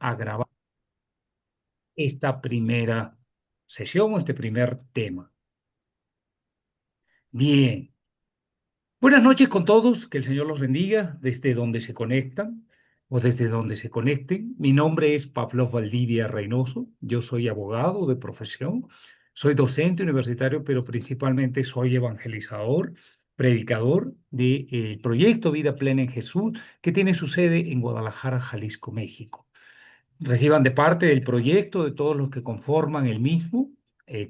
A grabar esta primera sesión o este primer tema. Bien, buenas noches con todos, que el Señor los bendiga desde donde se conectan o desde donde se conecten. Mi nombre es Pablo Valdivia Reynoso, yo soy abogado de profesión, soy docente universitario, pero principalmente soy evangelizador, predicador del proyecto Vida Plena en Jesús, que tiene su sede en Guadalajara, Jalisco, México. Reciban de parte del proyecto, de todos los que conforman el mismo,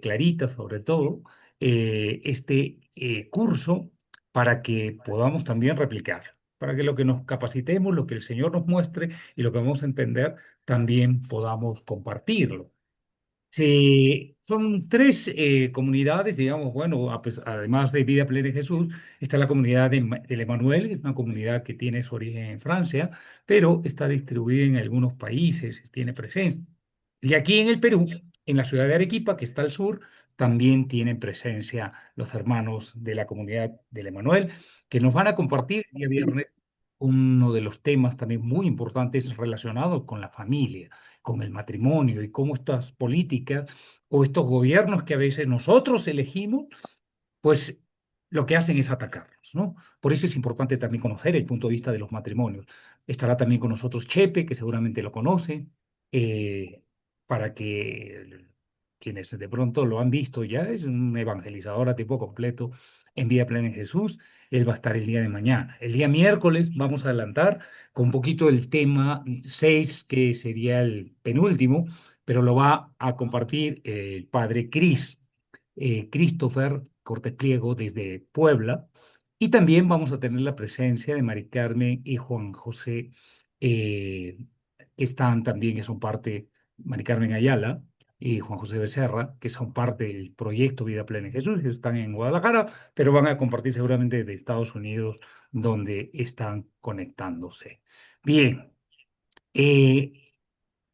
Clarita sobre todo, este curso para que podamos también replicar, para que lo que nos capacitemos, lo que el Señor nos muestre y lo que vamos a entender, también podamos compartirlo. Son tres comunidades, digamos, bueno, además de Vida Plena en Jesús, está la comunidad del Emanuel, que es una comunidad que tiene su origen en Francia, pero está distribuida en algunos países, tiene presencia. Y aquí en el Perú, en la ciudad de Arequipa, que está al sur, también tienen presencia los hermanos de la comunidad del Emanuel, que nos van a compartir el día viernes uno de los temas también muy importantes relacionados con la familia, con el matrimonio y cómo estas políticas o estos gobiernos que a veces nosotros elegimos, pues lo que hacen es atacarnos, ¿no? Por eso es importante también conocer el punto de vista de los matrimonios. Estará también con nosotros Chepe, que seguramente lo conoce, para que quienes de pronto lo han visto ya, es un evangelizador a tiempo completo en Vida Plena en Jesús. Él va a estar el día de mañana. El día miércoles vamos a adelantar con un poquito el tema 6, que sería el penúltimo, pero lo va a compartir el padre Christopher Cortés Pliego desde Puebla. Y también vamos a tener la presencia de Mari Carmen y Juan José, eh, que están también, que son parte, Mari Carmen Ayala y Juan José Becerra, que son parte del proyecto Vida Plena en Jesús, que están en Guadalajara, pero van a compartir seguramente de Estados Unidos, donde están conectándose. Bien, eh,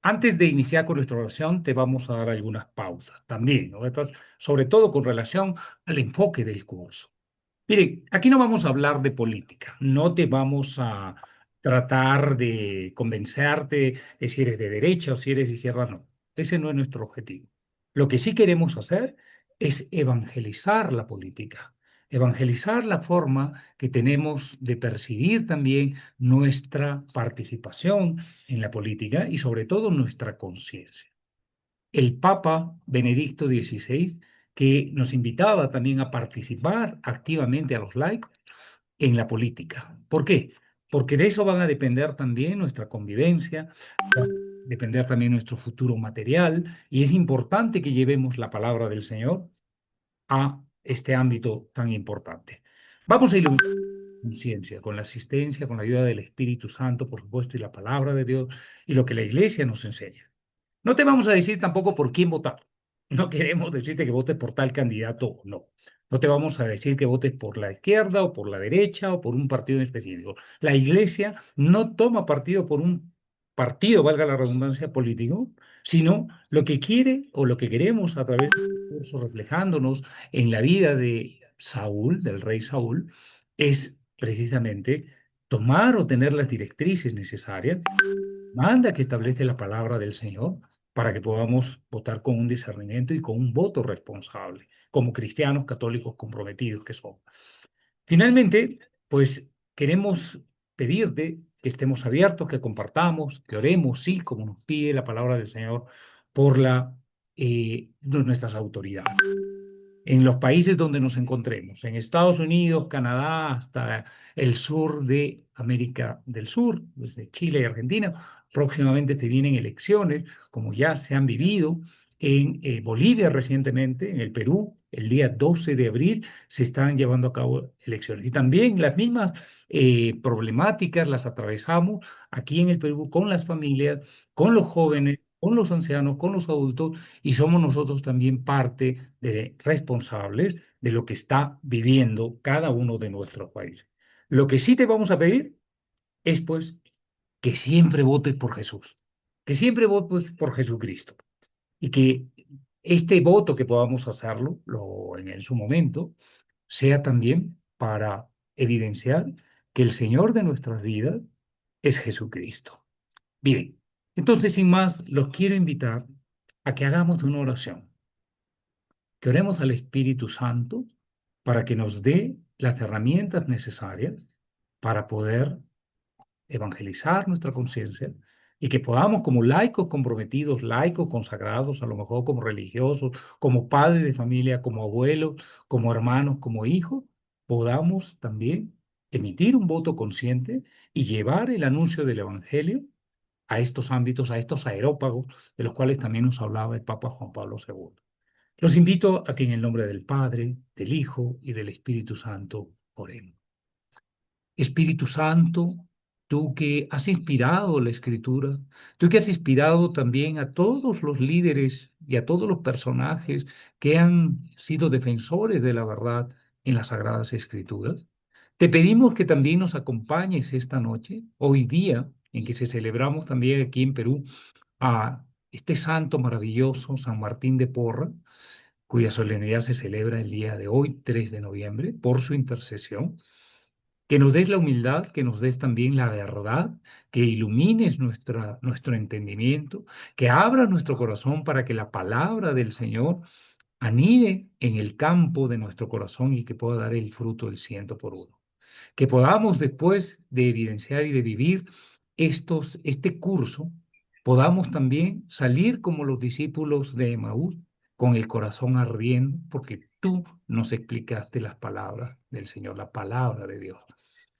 antes de iniciar con nuestra oración, te vamos a dar algunas pausas también, ¿no? Estas, sobre todo con relación al enfoque del curso. Miren, aquí no vamos a hablar de política, no te vamos a tratar de convencerte de si eres de derecha o si eres de izquierda, no. Ese no es nuestro objetivo. Lo que sí queremos hacer es evangelizar la política, evangelizar la forma que tenemos de percibir también nuestra participación en la política y sobre todo nuestra conciencia. El Papa Benedicto XVI, que nos invitaba también a participar activamente a los laicos en la política. ¿Por qué? Porque de eso van a depender también nuestra convivencia, va a depender también nuestro futuro material, y es importante que llevemos la palabra del Señor a este ámbito tan importante. Vamos a iluminar la conciencia con la asistencia, con la ayuda del Espíritu Santo, por supuesto, y la palabra de Dios y lo que la Iglesia nos enseña. No te vamos a decir tampoco por quién votar. No queremos decirte que votes por tal candidato o no. No te vamos a decir que votes por la izquierda o por la derecha o por un partido en específico. La Iglesia no toma partido por un partido, valga la redundancia, político, sino lo que quiere o lo que queremos a través del curso reflejándonos en la vida de Saúl, del rey Saúl, es precisamente tomar o tener las directrices necesarias, manda que establece la palabra del Señor para que podamos votar con un discernimiento y con un voto responsable, como cristianos católicos comprometidos que somos. Finalmente, pues queremos pedirte que estemos abiertos, que compartamos, que oremos, sí, como nos pide la palabra del Señor, por nuestras autoridades en los países donde nos encontremos, en Estados Unidos, Canadá, hasta el sur de América del Sur, desde Chile y Argentina. Próximamente se vienen elecciones, como ya se han vivido en Bolivia recientemente, en el Perú. El día 12 de abril se están llevando a cabo elecciones. Y también las mismas problemáticas las atravesamos aquí en el Perú con las familias, con los jóvenes, con los ancianos, con los adultos, y somos nosotros también parte de responsables de lo que está viviendo cada uno de nuestros países. Lo que sí te vamos a pedir es pues que siempre votes por Jesús, que siempre votes por Jesucristo y que este voto que podamos hacerlo en su momento sea también para evidenciar que el Señor de nuestras vidas es Jesucristo. Bien, Entonces, sin más, los quiero invitar a que hagamos una oración, que oremos al Espíritu Santo para que nos dé las herramientas necesarias para poder evangelizar nuestra conciencia y que podamos, como laicos comprometidos, laicos consagrados, a lo mejor como religiosos, como padres de familia, como abuelos, como hermanos, como hijos, podamos también emitir un voto consciente y llevar el anuncio del Evangelio a estos ámbitos, a estos aerópagos, de los cuales también nos hablaba el Papa Juan Pablo II. Los invito a que en el nombre del Padre, del Hijo y del Espíritu Santo oremos. Espíritu Santo, tú que has inspirado la Escritura, tú que has inspirado también a todos los líderes y a todos los personajes que han sido defensores de la verdad en las Sagradas Escrituras, te pedimos que también nos acompañes esta noche, hoy día, en que se celebramos también aquí en Perú a este santo maravilloso, San Martín de Porra, cuya solemnidad se celebra el día de hoy, 3 de noviembre, por su intercesión. Que nos des la humildad, que nos des también la verdad, que ilumines nuestro entendimiento, que abra nuestro corazón para que la palabra del Señor anide en el campo de nuestro corazón y que pueda dar el fruto del ciento por uno. Que podamos, después de evidenciar y de vivir este curso, podamos también salir como los discípulos de Emaús, con el corazón ardiendo, porque tú nos explicaste las palabras del Señor, la palabra de Dios.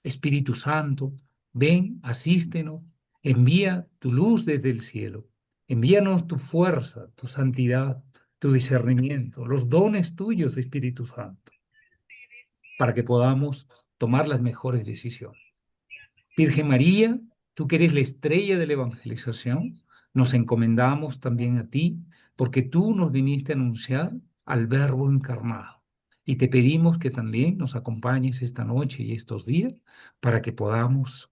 Espíritu Santo, ven, asístenos, envía tu luz desde el cielo, envíanos tu fuerza, tu santidad, tu discernimiento, los dones tuyos, Espíritu Santo, para que podamos tomar las mejores decisiones. Virgen María, tú que eres la estrella de la evangelización, nos encomendamos también a ti, porque tú nos viniste a anunciar al Verbo encarnado. Y te pedimos que también nos acompañes esta noche y estos días para que podamos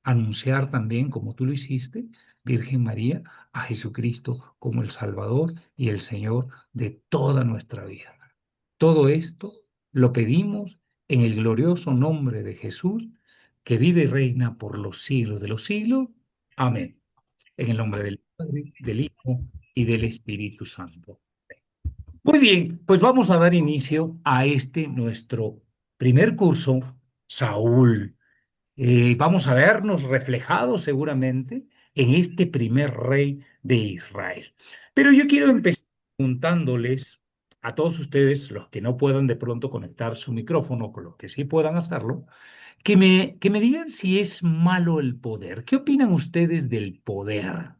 anunciar también, como tú lo hiciste, Virgen María, a Jesucristo como el Salvador y el Señor de toda nuestra vida. Todo esto lo pedimos en el glorioso nombre de Jesús, que vive y reina por los siglos de los siglos. Amén. En el nombre del Padre, del Hijo y del Espíritu Santo. Muy bien, pues vamos a dar inicio a este nuestro primer curso, Saúl. Vamos a vernos reflejados seguramente en este primer rey de Israel. Pero yo quiero empezar preguntándoles a todos ustedes, los que no puedan de pronto conectar su micrófono, con los que sí puedan hacerlo, que me digan si es malo el poder. ¿Qué opinan ustedes del poder?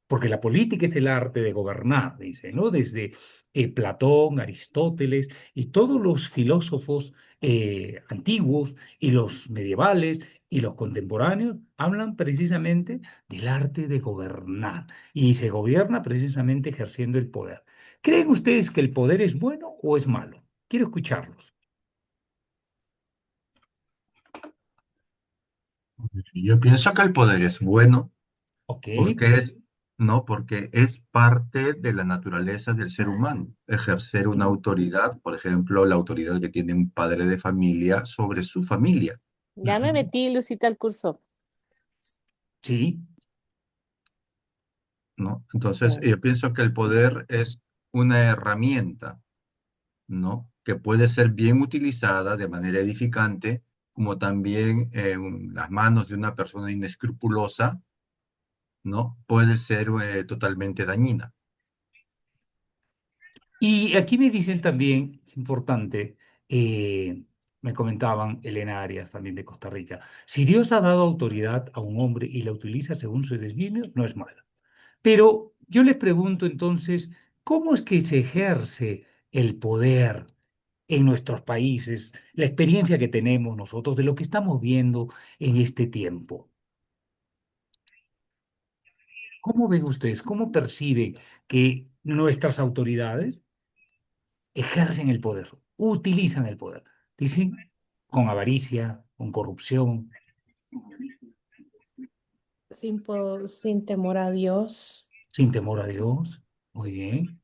Porque la política es el arte de gobernar, dice, ¿no? Desde Platón, Aristóteles y todos los filósofos antiguos y los medievales y los contemporáneos hablan precisamente del arte de gobernar y se gobierna precisamente ejerciendo el poder. ¿Creen ustedes que el poder es bueno o es malo? Quiero escucharlos. Yo pienso que el poder es bueno Ok. porque es, no, porque es parte de la naturaleza del ser humano. Ejercer una autoridad, por ejemplo, la autoridad que tiene un padre de familia sobre su familia, Ya me Ujú. metí, Lucita, al curso. Sí. ¿no? Entonces, Sí. yo pienso que el poder es una herramienta, ¿no? Que puede ser bien utilizada de manera edificante, como también en las manos de una persona inescrupulosa, ¿no? Puede ser totalmente dañina. Y aquí me dicen también, es importante, eh, me comentaban Elena Arias también de Costa Rica, si Dios ha dado autoridad a un hombre y la utiliza según su designio, no es malo. Pero yo les pregunto entonces, ¿cómo es que se ejerce el poder en nuestros países, la experiencia que tenemos nosotros de lo que estamos viendo en este tiempo? ¿Cómo ven ustedes? ¿Cómo perciben que nuestras autoridades ejercen el poder, utilizan el poder? Dicen con avaricia, con corrupción, Sin temor a Dios. sin temor a Dios. Muy bien.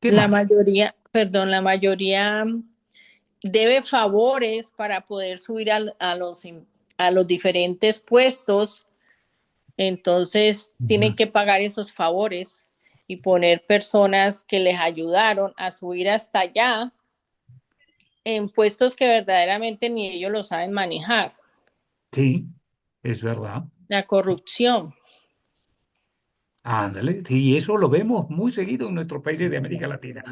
¿Qué La más? mayoría, perdón, la mayoría debe favores para poder subir a los diferentes puestos, entonces tienen Ujú. que pagar esos favores y poner personas que les ayudaron a subir hasta allá en puestos que verdaderamente ni ellos lo saben manejar. Sí, es verdad. La corrupción. Ándale, sí, eso lo vemos muy seguido en nuestros países de América Latina.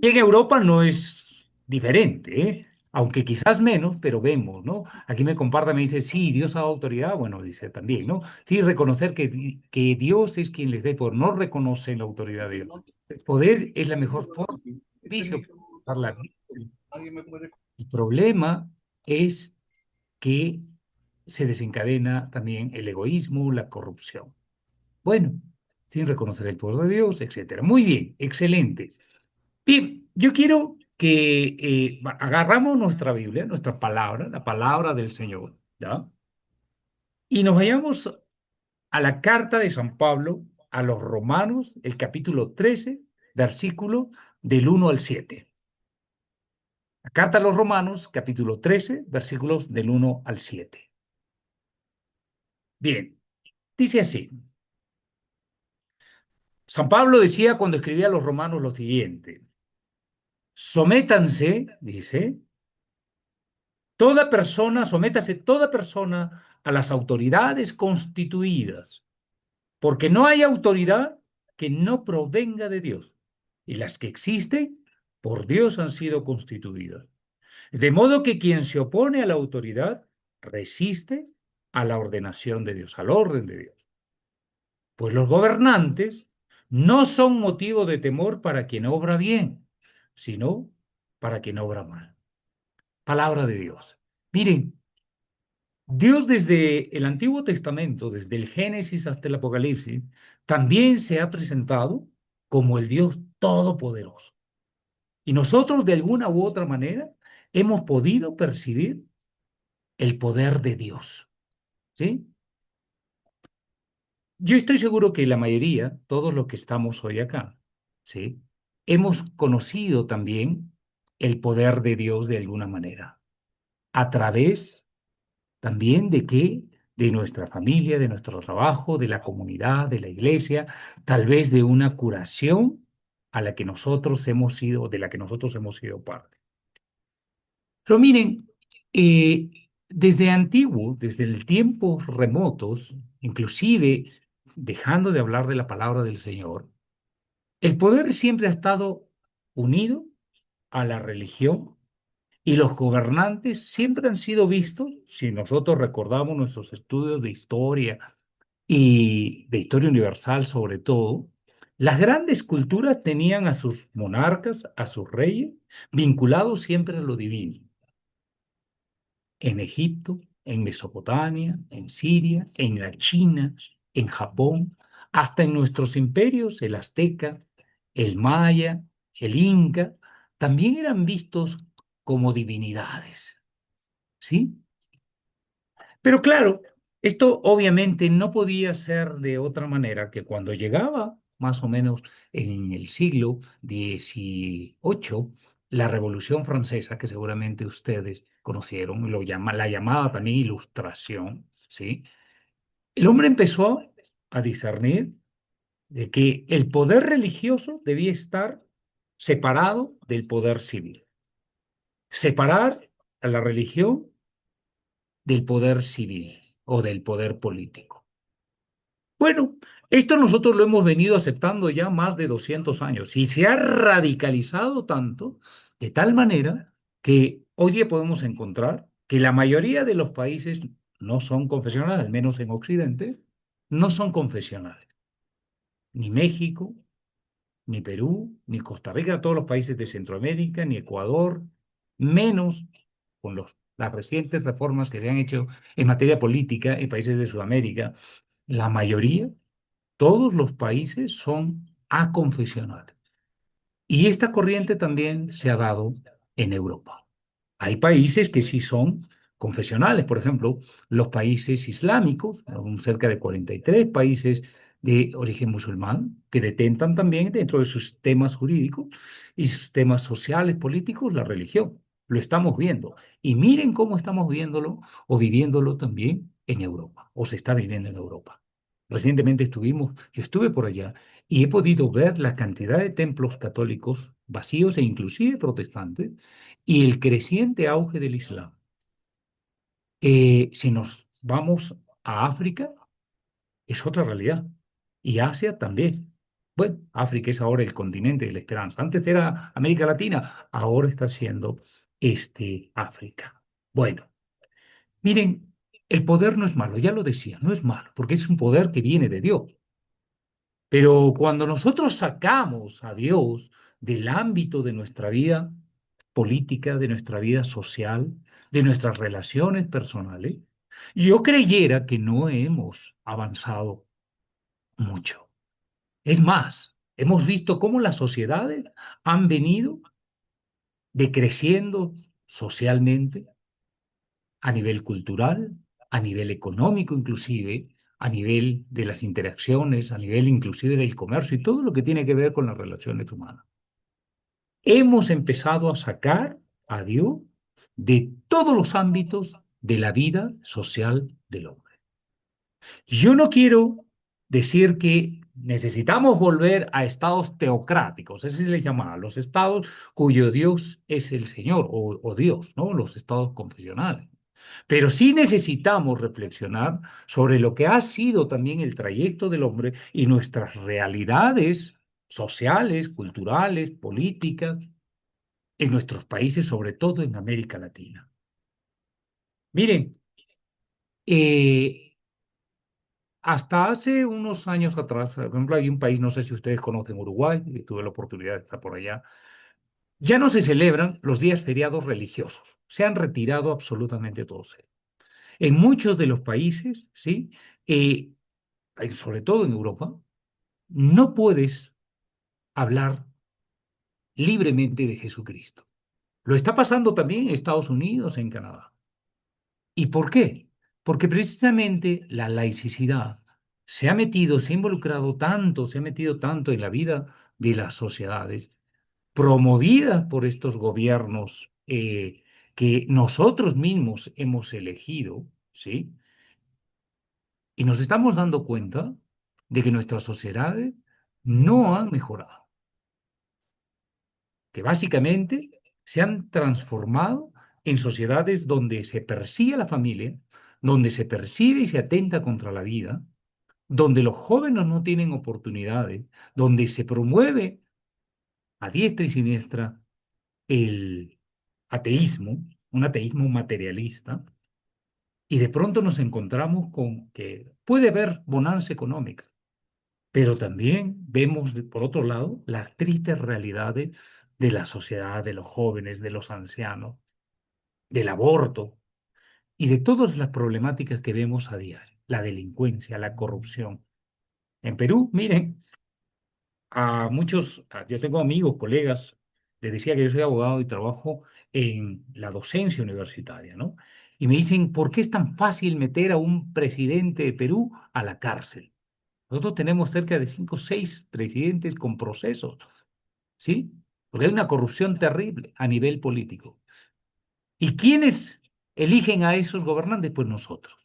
Y en Europa no es diferente, ¿eh? Aunque quizás menos, pero vemos, ¿no? Aquí me comparta, me dice, sí, Dios ha dado autoridad, bueno, dice también, ¿no? Sí, reconocer que Dios es quien les dé poder, no reconocen la autoridad de Dios. El poder es la mejor forma de servicio para la vida. El problema es que se desencadena también el egoísmo, la corrupción. Bueno, sin reconocer el poder de Dios, etcétera. Muy bien, excelente. Bien, yo quiero que agarramos nuestra Biblia, nuestra palabra, la palabra del Señor, ¿ya? Y nos vayamos a la carta de San Pablo a los Romanos, el capítulo 13, versículo del 1 al 7. La carta a los Romanos, capítulo 13, versículos del 1 al 7. Bien, dice así. San Pablo decía cuando escribía a los Romanos lo siguiente. Sométanse, dice, sométase toda persona a las autoridades constituidas, porque no hay autoridad que no provenga de Dios, y las que existen por Dios han sido constituidas. De modo que quien se opone a la autoridad resiste a la ordenación de Dios, al orden de Dios. Pues los gobernantes no son motivo de temor para quien obra bien, sino para quien obra mal. Palabra de Dios. Miren, Dios desde el Antiguo Testamento, desde el Génesis hasta el Apocalipsis, también se ha presentado como el Dios todopoderoso. Y nosotros de alguna u otra manera hemos podido percibir el poder de Dios. ¿Sí? Yo estoy seguro que la mayoría, todos los que estamos hoy acá, ¿sí? Hemos conocido también el poder de Dios de alguna manera, a través también de qué, de nuestra familia, de nuestro trabajo, de la comunidad, de la iglesia, tal vez de una curación a la que nosotros hemos sido, de la que nosotros hemos sido parte. Pero miren, desde antiguo, desde el tiempos remotos, inclusive dejando de hablar de la palabra del Señor, el poder siempre ha estado unido a la religión y los gobernantes siempre han sido vistos, si nosotros recordamos nuestros estudios de historia y de historia universal sobre todo, las grandes culturas tenían a sus monarcas, a sus reyes, vinculados siempre a lo divino. En Egipto, en Mesopotamia, en Siria, en la China, en Japón, hasta en nuestros imperios, el azteca, el maya, el inca, también eran vistos como divinidades, ¿sí? Pero claro, esto obviamente no podía ser de otra manera que cuando llegaba más o menos en el siglo XVIII, la Revolución Francesa, que seguramente ustedes conocieron, la llamada también Ilustración, ¿sí? El hombre empezó a discernir de que el poder religioso debía estar separado del poder civil, separar a la religión del poder civil o del poder político. Bueno, esto nosotros lo hemos venido aceptando ya más de 200 años y se ha radicalizado tanto, de tal manera que hoy día podemos encontrar que la mayoría de los países no son confesionales, al menos en Occidente, no son confesionales. Ni México, ni Perú, ni Costa Rica, todos los países de Centroamérica, ni Ecuador, menos con las recientes reformas que se han hecho en materia política en países de Sudamérica. La mayoría, todos los países son aconfesionales. Y esta corriente también se ha dado en Europa. Hay países que sí son confesionales, por ejemplo, los países islámicos, cerca de 43 países de origen musulmán, que detentan también dentro de sus temas jurídicos y sus temas sociales, políticos, la religión. Lo estamos viendo. Y miren cómo estamos viéndolo o viviéndolo también en Europa, o se está viviendo en Europa. Recientemente yo estuve por allá y he podido ver la cantidad de templos católicos vacíos e inclusive protestantes y el creciente auge del Islam. Si nos vamos a África, es otra realidad. Y Asia también. Bueno, África es ahora el continente de la esperanza. Antes era América Latina, ahora está siendo África. Bueno, miren, el poder no es malo, ya lo decía, no es malo, porque es un poder que viene de Dios. Pero cuando nosotros sacamos a Dios del ámbito de nuestra vida política, de nuestra vida social, de nuestras relaciones personales, yo creyera que no hemos avanzado mucho. Es más, hemos visto cómo las sociedades han venido decreciendo socialmente, a nivel cultural, a nivel económico inclusive, a nivel de las interacciones, a nivel inclusive del comercio y todo lo que tiene que ver con las relaciones humanas. Hemos empezado a sacar a Dios de todos los ámbitos de la vida social del hombre. Yo no quiero decir que necesitamos volver a estados teocráticos, ese se les llama, los estados cuyo Dios es el Señor o Dios, ¿no? Los estados confesionales. Pero sí necesitamos reflexionar sobre lo que ha sido también el trayecto del hombre y nuestras realidades sociales, culturales, políticas, en nuestros países, sobre todo en América Latina. Miren, eh, hasta hace unos años atrás, por ejemplo, hay un país, no sé si ustedes conocen Uruguay, y tuve la oportunidad de estar por allá, ya no se celebran los días feriados religiosos, se han retirado absolutamente todos ellos. En muchos de los países, ¿sí? Eh, sobre todo en Europa, no puedes hablar libremente de Jesucristo. Lo está pasando también en Estados Unidos, en Canadá. ¿Y por qué? Porque precisamente la laicidad se ha involucrado tanto, se ha metido tanto en la vida de las sociedades, promovida por estos gobiernos que nosotros mismos hemos elegido, ¿sí? Y nos estamos dando cuenta de que nuestras sociedades no han mejorado, que básicamente se han transformado en sociedades donde se persigue a la familia, donde se percibe y se atenta contra la vida, donde los jóvenes no tienen oportunidades, donde se promueve a diestra y siniestra el ateísmo, un ateísmo materialista, y de pronto nos encontramos con que puede haber bonanza económica, pero también vemos, por otro lado, las tristes realidades de la sociedad, de los jóvenes, de los ancianos, del aborto y de todas las problemáticas que vemos a diario, la delincuencia, la corrupción. En Perú, miren, yo tengo amigos, colegas, les decía que yo soy abogado y trabajo en la docencia universitaria, ¿no? Y me dicen, ¿por qué es tan fácil meter a un presidente de Perú a la cárcel? Nosotros tenemos cerca de 5 o 6 presidentes con procesos, ¿sí? Porque hay una corrupción terrible a nivel político. ¿Y quiénes eligen a esos gobernantes? Pues nosotros.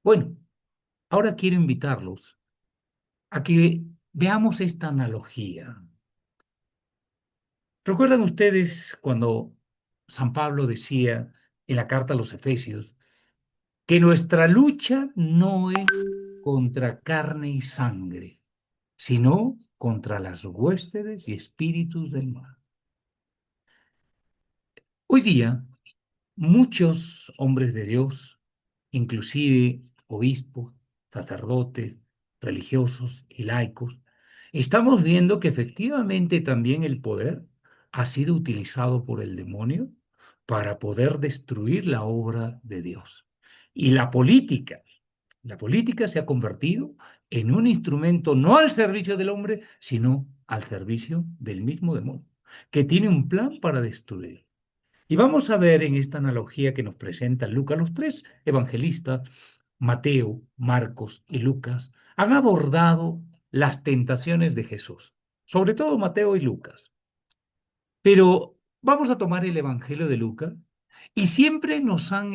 Bueno, ahora quiero invitarlos a que veamos esta analogía. ¿Recuerdan ustedes cuando San Pablo decía en la carta a los Efesios que nuestra lucha no es contra carne y sangre, sino contra las huestes y espíritus del mal? Hoy día, muchos hombres de Dios, inclusive obispos, sacerdotes, religiosos y laicos, estamos viendo que efectivamente también el poder ha sido utilizado por el demonio para poder destruir la obra de Dios. Y la política se ha convertido en un instrumento no al servicio del hombre, sino al servicio del mismo demonio, que tiene un plan para destruir. Y vamos a ver en esta analogía que nos presenta Lucas, los 3 evangelistas, Mateo, Marcos y Lucas, han abordado las tentaciones de Jesús, sobre todo Mateo y Lucas. Pero Vamos a tomar el Evangelio de Lucas y siempre nos han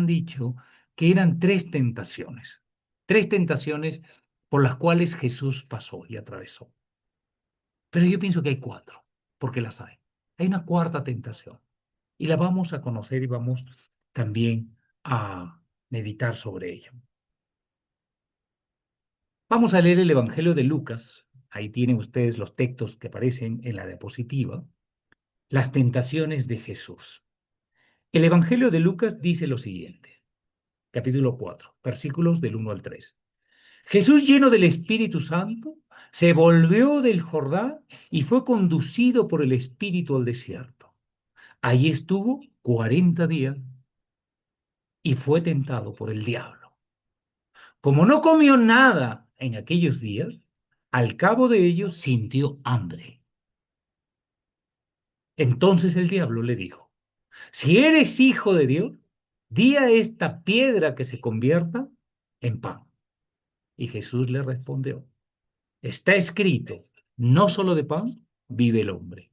dicho que eran tres tentaciones por las cuales Jesús pasó y atravesó. Pero yo pienso que hay cuatro, porque las hay. Hay una cuarta tentación y la vamos a conocer y vamos también a meditar sobre ella. Vamos a leer el Evangelio de Lucas. Ahí tienen ustedes los textos que aparecen en la diapositiva. Las tentaciones de Jesús. El Evangelio de Lucas dice lo siguiente, capítulo 4, versículos del 1 al 3. Jesús, lleno del Espíritu Santo, se volvió del Jordán y fue conducido por el Espíritu al desierto. Allí estuvo 40 días y fue tentado por el diablo. Como no comió nada en aquellos días, al cabo de ellos sintió hambre. Entonces el diablo le dijo: si eres hijo de Dios, di a esta piedra que se convierta en pan. Y Jesús le respondió: está escrito, no solo de pan vive el hombre.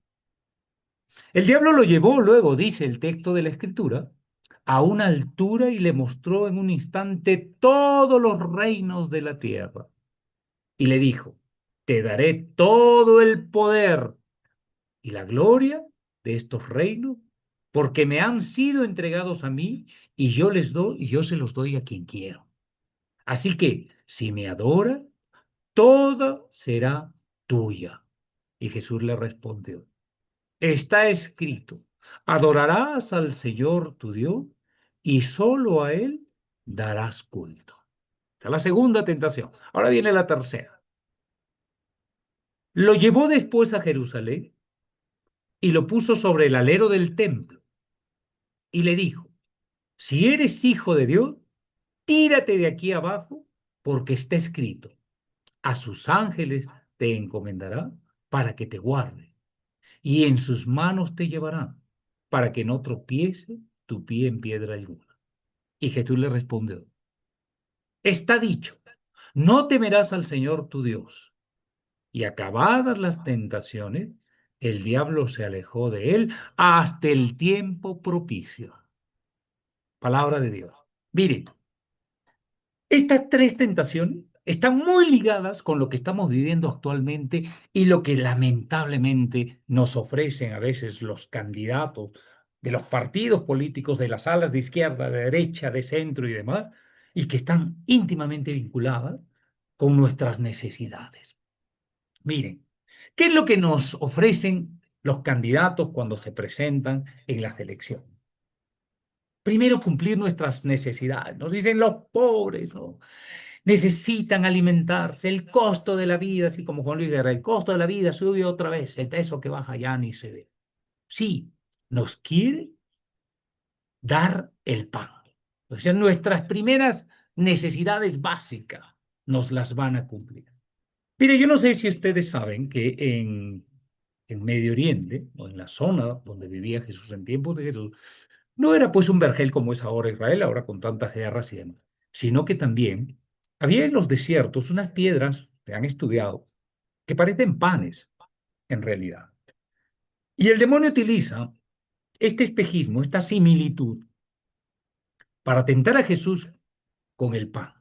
El diablo lo llevó luego, dice el texto de la Escritura, a una altura y le mostró en un instante todos los reinos de la tierra. Y le dijo: te daré todo el poder y la gloria de estos reinos, porque me han sido entregados a mí y yo se los doy a quien quiero. Así que, si me adora, toda será tuya. Y Jesús le respondió: está escrito, adorarás al Señor tu Dios y solo a Él darás culto. Esta es la segunda tentación. Ahora viene la tercera. Lo llevó después a Jerusalén y lo puso sobre el alero del templo y le dijo: si eres hijo de Dios, tírate de aquí abajo, porque está escrito, a sus ángeles te encomendará para que te guarden, y en sus manos te llevarán, para que no tropiece tu pie en piedra alguna. Y Jesús le respondió: está dicho, no temerás al Señor tu Dios. Y acabadas las tentaciones, el diablo se alejó de él hasta el tiempo propicio. Palabra de Dios. Miren, estas tres tentaciones están muy ligadas con lo que estamos viviendo actualmente y lo que lamentablemente nos ofrecen a veces los candidatos de los partidos políticos de las alas de izquierda, de derecha, de centro y demás, y que están íntimamente vinculadas con nuestras necesidades. Miren, ¿qué es lo que nos ofrecen los candidatos cuando se presentan en las elecciones? Primero, cumplir nuestras necesidades. Nos dicen los pobres, ¿no? Necesitan alimentarse, el costo de la vida, así como Juan Luis Guerra, el costo de la vida sube otra vez, el peso que baja ya ni se ve. Sí, nos quiere dar el pan. O sea, nuestras primeras necesidades básicas nos las van a cumplir. Mire, yo no sé si ustedes saben que en Medio Oriente, o en la zona donde vivía Jesús en tiempos de Jesús, no era pues un vergel como es ahora Israel, ahora con tantas guerras y demás, sino que también había en los desiertos unas piedras que han estudiado que parecen panes en realidad. Y el demonio utiliza este espejismo, esta similitud, para tentar a Jesús con el pan.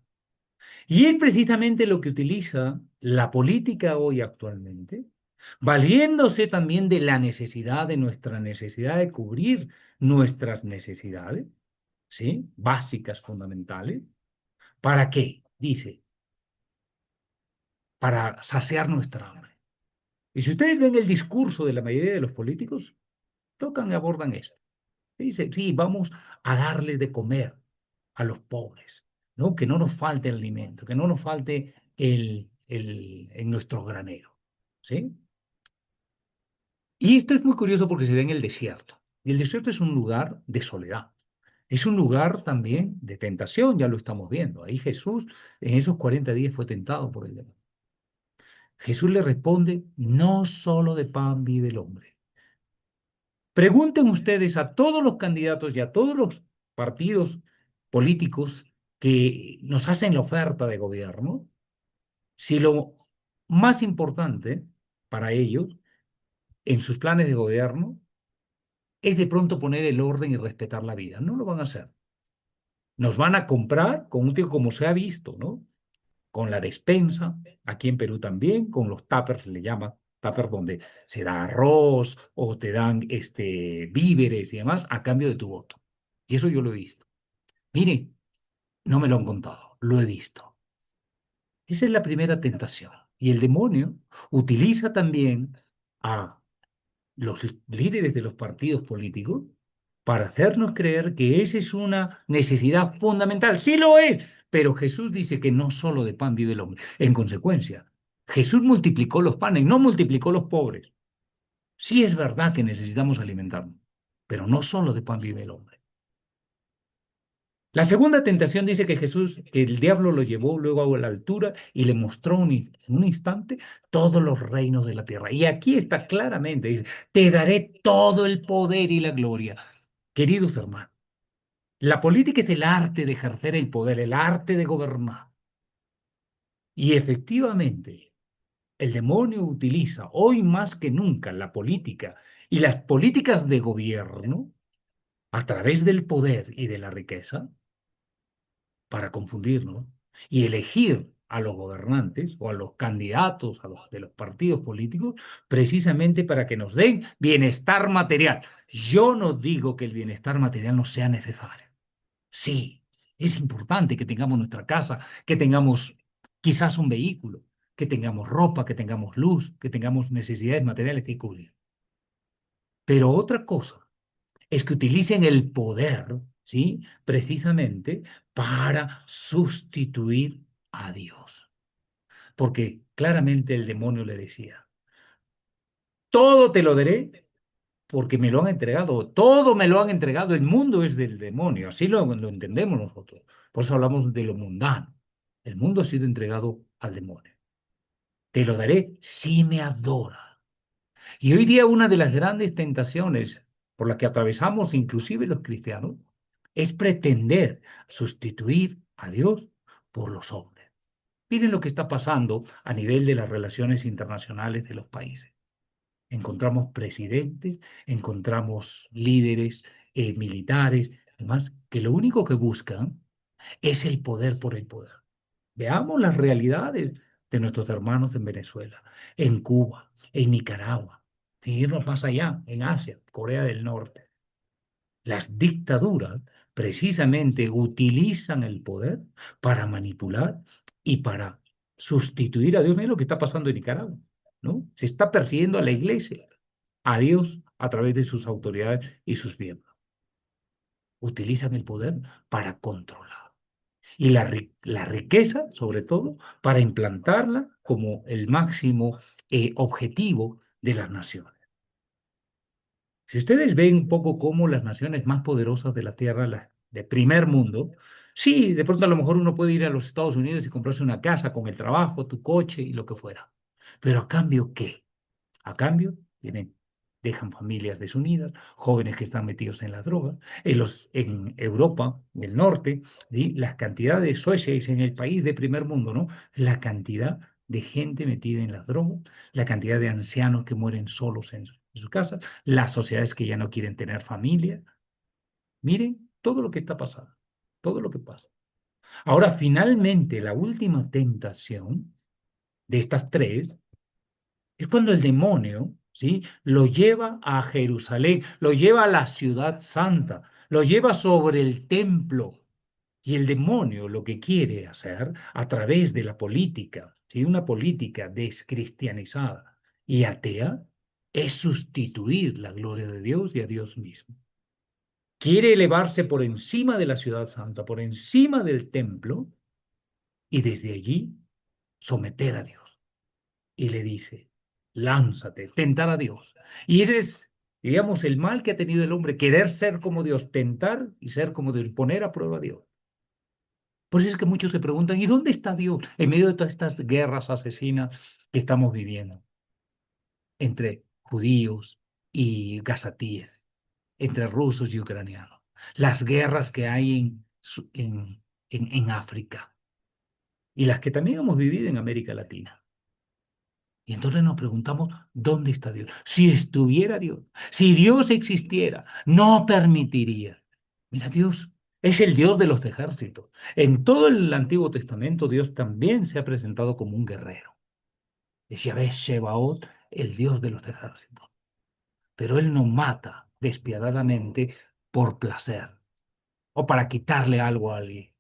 Y es precisamente lo que utiliza la política hoy actualmente, valiéndose también de la necesidad, de nuestra necesidad de cubrir nuestras necesidades, ¿sí? Básicas, fundamentales. ¿Para qué? Dice, para saciar nuestra hambre. Y si ustedes ven el discurso de la mayoría de los políticos, tocan y abordan esto. Dice, sí, vamos a darle de comer a los pobres, ¿no? Que no nos falte el alimento, que no nos falte en nuestros graneros, ¿sí? Y esto es muy curioso porque se da en el desierto. Y el desierto es un lugar de soledad. Es un lugar también de tentación, ya lo estamos viendo. Ahí Jesús en esos 40 días fue tentado por el demonio. Jesús le responde: no solo de pan vive el hombre. Pregunten ustedes a todos los candidatos y a todos los partidos políticos que nos hacen la oferta de gobierno si lo más importante para ellos en sus planes de gobierno es de pronto poner el orden y respetar la vida. No lo van a hacer. Nos van a comprar con un tío como se ha visto, ¿no? Con la despensa, aquí en Perú también, con los tuppers, le llama tuppers donde se da arroz o te dan víveres y demás a cambio de tu voto. Y eso yo lo he visto. Miren, no me lo han contado, lo he visto. Esa es la primera tentación. Y el demonio utiliza también a los líderes de los partidos políticos para hacernos creer que esa es una necesidad fundamental. Sí lo es, pero Jesús dice que no solo de pan vive el hombre. En consecuencia, Jesús multiplicó los panes, no multiplicó los pobres. Sí es verdad que necesitamos alimentarnos, pero no solo de pan vive el hombre. La segunda tentación dice que Jesús, que el diablo lo llevó luego a la altura y le mostró en un instante todos los reinos de la tierra. Y aquí está claramente, dice, te daré todo el poder y la gloria. Queridos hermanos, la política es el arte de ejercer el poder, el arte de gobernar. Y efectivamente, el demonio utiliza hoy más que nunca la política y las políticas de gobierno a través del poder y de la riqueza para confundirnos y elegir a los gobernantes o a los candidatos de los partidos políticos precisamente para que nos den bienestar material. Yo no digo que el bienestar material no sea necesario. Sí, es importante que tengamos nuestra casa, que tengamos quizás un vehículo, que tengamos ropa, que tengamos luz, que tengamos necesidades materiales que cubrir. Pero otra cosa es que utilicen el poder, ¿sí? Precisamente para sustituir a Dios. Porque claramente el demonio le decía, todo te lo daré porque me lo han entregado, todo me lo han entregado, el mundo es del demonio, así lo entendemos nosotros. Por eso hablamos de lo mundano. El mundo ha sido entregado al demonio. Te lo daré si me adoras. Y hoy día una de las grandes tentaciones por las que atravesamos inclusive los cristianos es pretender sustituir a Dios por los hombres. Miren lo que está pasando a nivel de las relaciones internacionales de los países. Encontramos presidentes, encontramos líderes militares, además, que lo único que buscan es el poder por el poder. Veamos las realidades de nuestros hermanos en Venezuela, en Cuba, en Nicaragua, sin irnos más allá, en Asia, Corea del Norte. Las dictaduras precisamente utilizan el poder para manipular y para sustituir a Dios. Miren lo que está pasando en Nicaragua, ¿no? Se está persiguiendo a la iglesia, a Dios a través de sus autoridades y sus miembros. Utilizan el poder para controlar. Y la riqueza, sobre todo, para implantarla como el máximo objetivo de las naciones. Si ustedes ven un poco cómo las naciones más poderosas de la Tierra, las de primer mundo, sí, de pronto a lo mejor uno puede ir a los Estados Unidos y comprarse una casa con el trabajo, tu coche y lo que fuera. Pero ¿a cambio qué? A cambio, dejan familias desunidas, jóvenes que están metidos en las drogas. En Europa, en el norte, ¿sí? Las cantidades, Suecia es en el país de primer mundo, ¿no? La cantidad de gente metida en las drogas, la cantidad de ancianos que mueren solos en sus casas, las sociedades que ya no quieren tener familia. Miren todo lo que está pasando, todo lo que pasa. Ahora, finalmente, la última tentación de estas tres es cuando el demonio, ¿sí? Lo lleva a Jerusalén, lo lleva a la ciudad santa, lo lleva sobre el templo. Y el demonio lo que quiere hacer a través de la política, ¿sí? Una política descristianizada y atea, es sustituir la gloria de Dios y a Dios mismo. Quiere elevarse por encima de la ciudad santa, por encima del templo, y desde allí someter a Dios. Y le dice, lánzate, tentar a Dios. Y ese es, digamos, el mal que ha tenido el hombre, querer ser como Dios, tentar y ser como Dios, poner a prueba a Dios. Por eso es que muchos se preguntan, ¿y dónde está Dios en medio de todas estas guerras asesinas que estamos viviendo? Entre judíos y gazatíes, entre rusos y ucranianos, las guerras que hay en África y las que también hemos vivido en América Latina. Y entonces nos preguntamos, ¿dónde está Dios? Si estuviera Dios, si Dios existiera, no permitiría. Mira, Dios es el Dios de los ejércitos. En todo el Antiguo Testamento, Dios también se ha presentado como un guerrero. Es Yahvé Shebaot, el Dios de los ejércitos. Pero Él no mata despiadadamente por placer o para quitarle algo a alguien.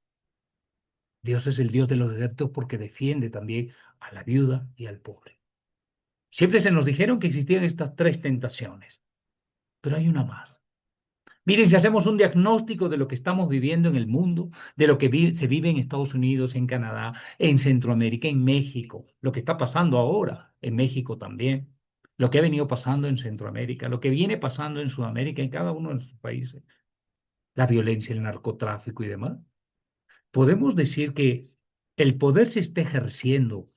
Dios es el Dios de los ejércitos porque defiende también a la viuda y al pobre. Siempre se nos dijeron que existían estas tres tentaciones, pero hay una más. Miren, si hacemos un diagnóstico de lo que estamos viviendo en el mundo, de lo que se vive en Estados Unidos, en Canadá, en Centroamérica, en México, lo que está pasando ahora en México también, lo que ha venido pasando en Centroamérica, lo que viene pasando en Sudamérica, en cada uno de sus países, la violencia, el narcotráfico y demás, podemos decir que el poder se está ejerciendo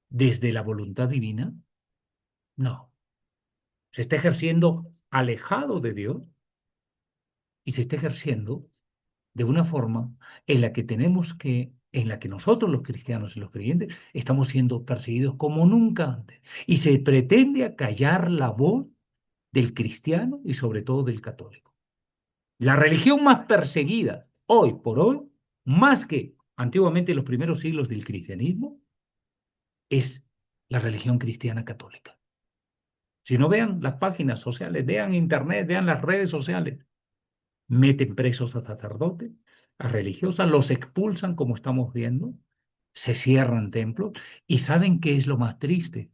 desde la voluntad divina. No, se está ejerciendo alejado de Dios y se está ejerciendo de una forma en la que nosotros los cristianos y los creyentes estamos siendo perseguidos como nunca antes. Y se pretende acallar la voz del cristiano y sobre todo del católico. La religión más perseguida hoy por hoy, más que antiguamente en los primeros siglos del cristianismo, es la religión cristiana católica. Si no, vean las páginas sociales, vean internet, vean las redes sociales. Meten presos a sacerdotes, a religiosas, los expulsan como estamos viendo, se cierran templos y ¿saben qué es lo más triste?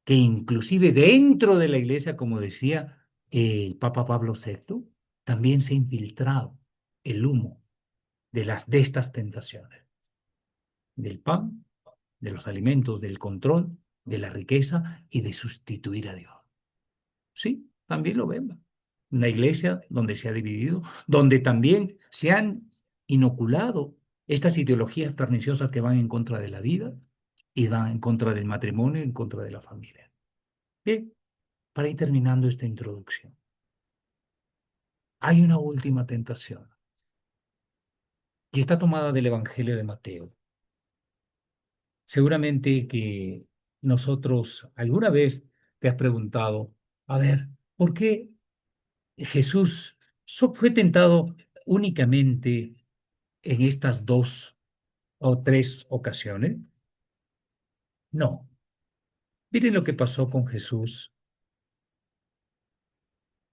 Que inclusive dentro de la iglesia, como decía el Papa Pablo VI, también se ha infiltrado el humo de estas tentaciones, del pan, de los alimentos, del control, de la riqueza y de sustituir a Dios. Sí, también lo vemos. Una iglesia donde se ha dividido, donde también se han inoculado estas ideologías perniciosas que van en contra de la vida y van en contra del matrimonio, en contra de la familia. Bien, para ir terminando esta introducción, hay una última tentación y está tomada del Evangelio de Mateo. Seguramente que nosotros alguna vez te has preguntado, a ver, ¿por qué Jesús fue tentado únicamente en estas dos o tres ocasiones? No. Miren lo que pasó con Jesús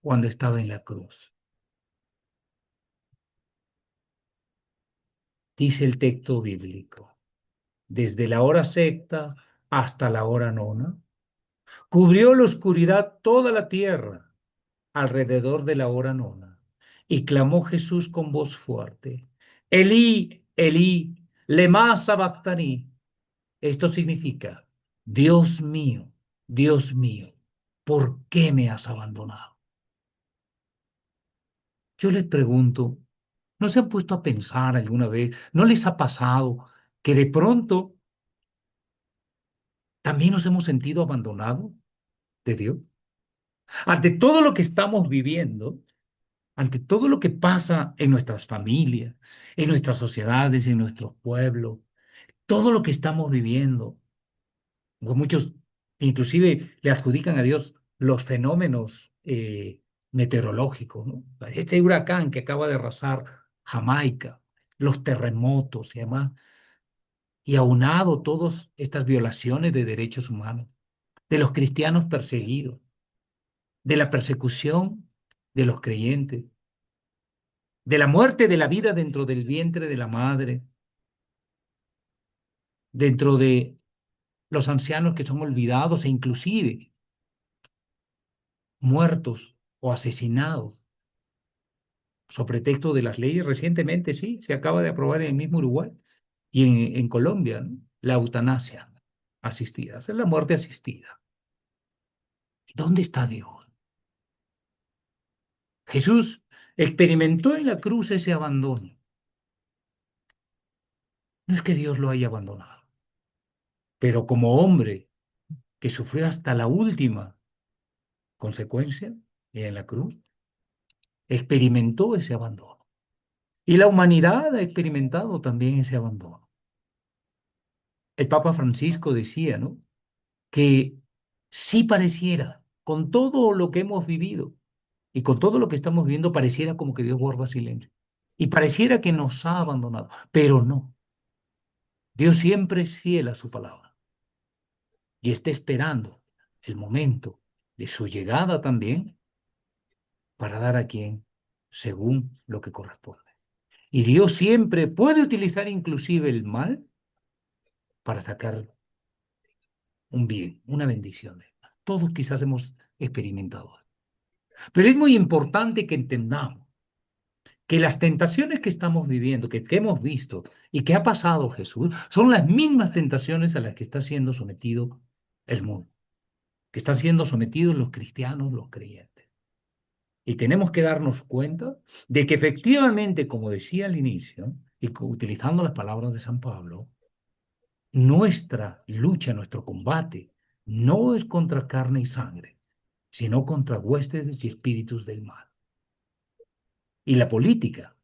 cuando estaba en la cruz. Dice el texto bíblico, desde la hora sexta hasta la hora nona, cubrió la oscuridad toda la tierra alrededor de la hora nona, y clamó Jesús con voz fuerte, Elí, Elí, lema sabactani. Esto significa, Dios mío, ¿por qué me has abandonado? Yo les pregunto, ¿no se han puesto a pensar alguna vez? ¿No les ha pasado que de pronto también nos hemos sentido abandonados de Dios? Ante todo lo que estamos viviendo, ante todo lo que pasa en nuestras familias, en nuestras sociedades, en nuestros pueblos, todo lo que estamos viviendo, pues muchos inclusive le adjudican a Dios los fenómenos meteorológicos, ¿no? Este huracán que acaba de arrasar Jamaica, los terremotos y demás, y aunado todas estas violaciones de derechos humanos, de los cristianos perseguidos, de la persecución de los creyentes, de la muerte de la vida dentro del vientre de la madre, dentro de los ancianos que son olvidados e inclusive muertos o asesinados sobre pretexto de las leyes. Recientemente, sí, se acaba de aprobar en el mismo Uruguay y en Colombia, ¿no? La eutanasia asistida, es la muerte asistida. ¿Dónde está Dios? Jesús experimentó en la cruz ese abandono. No es que Dios lo haya abandonado, pero como hombre que sufrió hasta la última consecuencia en la cruz, experimentó ese abandono. Y la humanidad ha experimentado también ese abandono. El Papa Francisco decía, ¿no? que sí pareciera, con todo lo que hemos vivido y con todo lo que estamos viviendo, pareciera como que Dios guarda silencio. Y pareciera que nos ha abandonado, pero no. Dios siempre es fiel a su palabra y está esperando el momento de su llegada también para dar a quien según lo que corresponde. Y Dios siempre puede utilizar inclusive el mal para sacar un bien, una bendición. Todos quizás hemos experimentado. Pero es muy importante que entendamos que las tentaciones que estamos viviendo, que hemos visto y que ha pasado Jesús, son las mismas tentaciones a las que está siendo sometido el mundo, que están siendo sometidos los cristianos, los creyentes. Y tenemos que darnos cuenta de que efectivamente, como decía al inicio, y utilizando las palabras de San Pablo, nuestra lucha, nuestro combate, no es contra carne y sangre, sino contra huestes y espíritus del mal. Y la política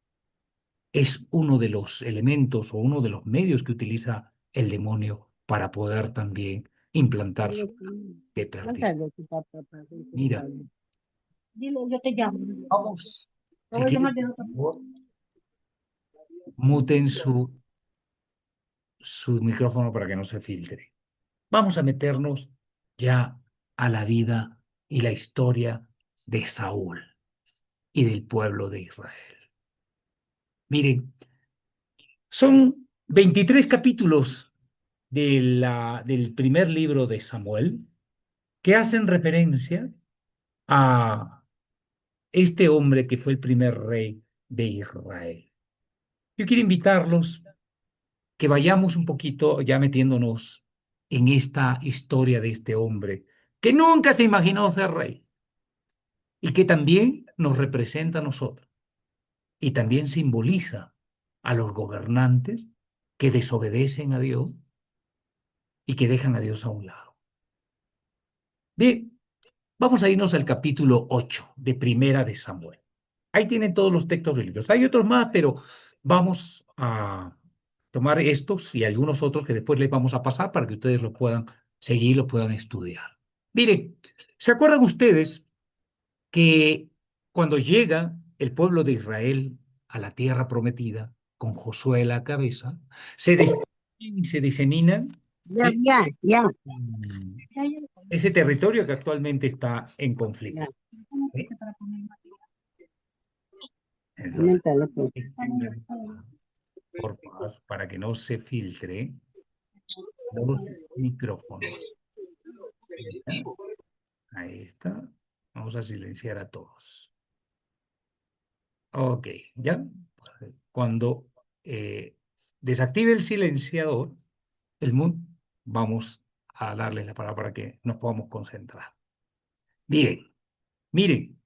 es uno de los elementos o uno de los medios que utiliza el demonio para poder también implantar su de perdición. Mira, Dile, yo te llamo. vamos, Te si voy a quieren, llamar de por otra. favor, muten su micrófono para que no se filtre. Vamos a meternos ya a la vida y la historia de Saúl y del pueblo de Israel. Miren, son 23 capítulos del primer libro de Samuel que hacen referencia a este hombre que fue el primer rey de Israel. Yo quiero invitarlos que vayamos un poquito ya metiéndonos en esta historia de este hombre que nunca se imaginó ser rey y que también nos representa a nosotros y también simboliza a los gobernantes que desobedecen a Dios y que dejan a Dios a un lado. Bien, vamos a irnos al capítulo 8 de Primera de Samuel. Ahí tienen todos los textos bíblicos. Hay otros más, pero vamos a tomar estos y algunos otros que después les vamos a pasar para que ustedes los puedan seguir, los puedan estudiar. Miren, ¿se acuerdan ustedes que cuando llega el pueblo de Israel a la tierra prometida, con Josué a la cabeza, se diseminan, Ya, ¿sí? ya, ya. Ya, Ese territorio que actualmente está en conflicto. ya. ¿Sí? Entonces, Coméntalo, pues. por favor, para que no se filtre los micrófonos. ¿Ya? Ahí está. Vamos a silenciar a todos. Ok, ¿ya? Cuando desactive el silenciador, el mood, vamos a darles la palabra para que nos podamos concentrar. Bien, miren.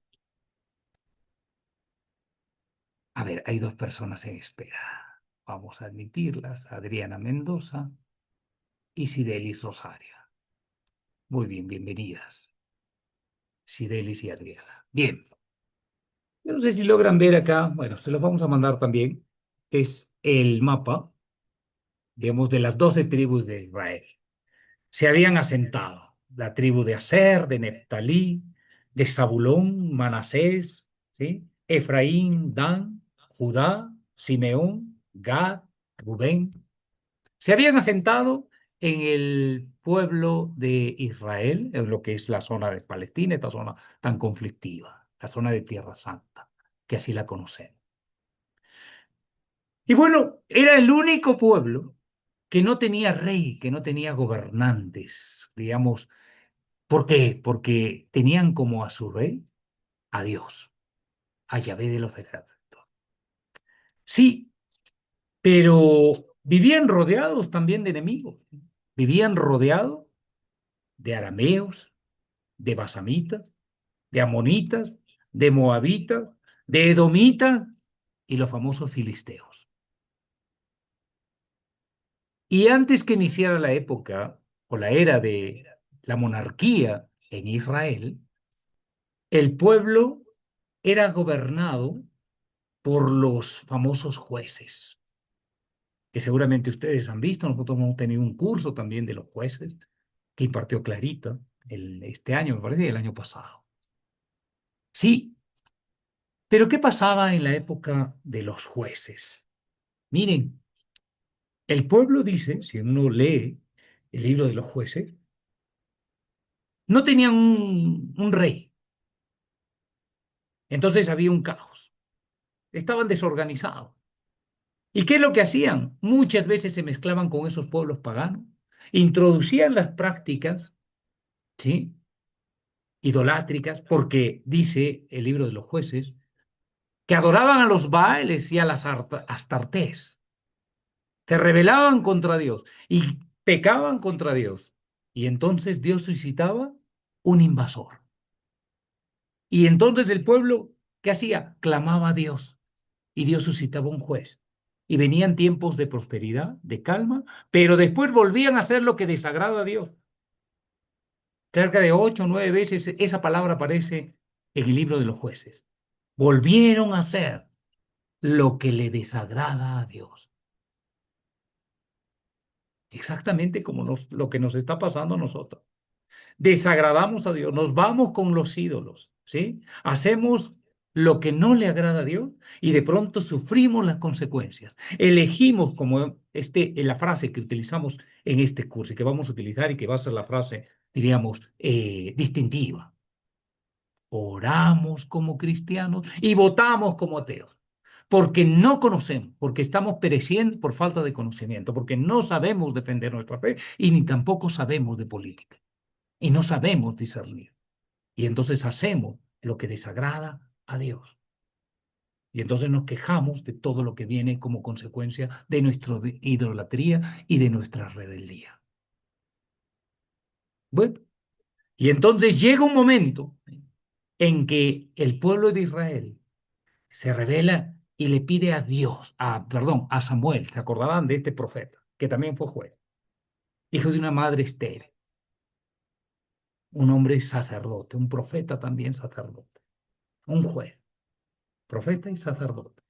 A ver, hay dos personas en espera. Vamos a admitirlas, Adriana Mendoza y Sidelis Rosario. Muy bien, bienvenidas, Sidelis y Adriana. Bien, yo no sé si logran ver acá, bueno, se los vamos a mandar también, es el mapa, digamos, de las 12 tribus de Israel. Se habían asentado la tribu de Aser, de Neftalí, de Zabulón, Manasés, ¿sí? Efraín, Dan, Judá, Simeón, Gad, Rubén. Se habían asentado en el pueblo de Israel, en lo que es la zona de Palestina, esta zona tan conflictiva, la zona de Tierra Santa, que así la conocemos. Y bueno, era el único pueblo que no tenía rey, que no tenía gobernantes, digamos. ¿Por qué? Porque tenían como a su rey a Dios, a Yahvé de los ejércitos. Sí, pero vivían rodeados también de enemigos. Vivían rodeados de arameos, de basamitas, de amonitas, de moabitas, de edomitas y los famosos filisteos. Y antes que iniciara la época o la era de la monarquía en Israel, el pueblo era gobernado por los famosos jueces, que seguramente ustedes han visto. Nosotros hemos tenido un curso también de los jueces, que impartió Clarita este año, me parece, y el año pasado. Sí, pero ¿qué pasaba en la época de los jueces? Miren, el pueblo dice, si uno lee el libro de los jueces, no tenían un rey. Entonces había un caos. Estaban desorganizados. ¿Y qué es lo que hacían? Muchas veces se mezclaban con esos pueblos paganos, introducían las prácticas, ¿sí?, idolátricas, porque dice el libro de los jueces que adoraban a los Baales y a las Astartés, se rebelaban contra Dios y pecaban contra Dios. Y entonces Dios suscitaba un invasor. Y entonces el pueblo, ¿qué hacía? Clamaba a Dios y Dios suscitaba un juez. Y venían tiempos de prosperidad, de calma, pero después volvían a hacer lo que desagrada a Dios. Cerca de 8 o 9 veces esa palabra aparece en el libro de los jueces. Volvieron a hacer lo que le desagrada a Dios. Exactamente como lo que nos está pasando a nosotros. Desagradamos a Dios, nos vamos con los ídolos, ¿sí? Hacemos lo que no le agrada a Dios y de pronto sufrimos las consecuencias. Elegimos como en la frase que utilizamos en este curso y que vamos a utilizar y que va a ser la frase, diríamos, distintiva. Oramos como cristianos y votamos como ateos. Porque no conocemos, porque estamos pereciendo por falta de conocimiento, porque no sabemos defender nuestra fe y ni tampoco sabemos de política y no sabemos discernir. Y entonces hacemos lo que desagrada a Dios. Y entonces nos quejamos de todo lo que viene como consecuencia de nuestra idolatría y de nuestra rebeldía. Bueno, y entonces llega un momento en que el pueblo de Israel se revela y le pide a Dios, perdón, a Samuel, se acordarán de este profeta, que también fue juez, hijo de una madre estéril, un hombre sacerdote, un profeta también sacerdote, un juez, profeta y sacerdote,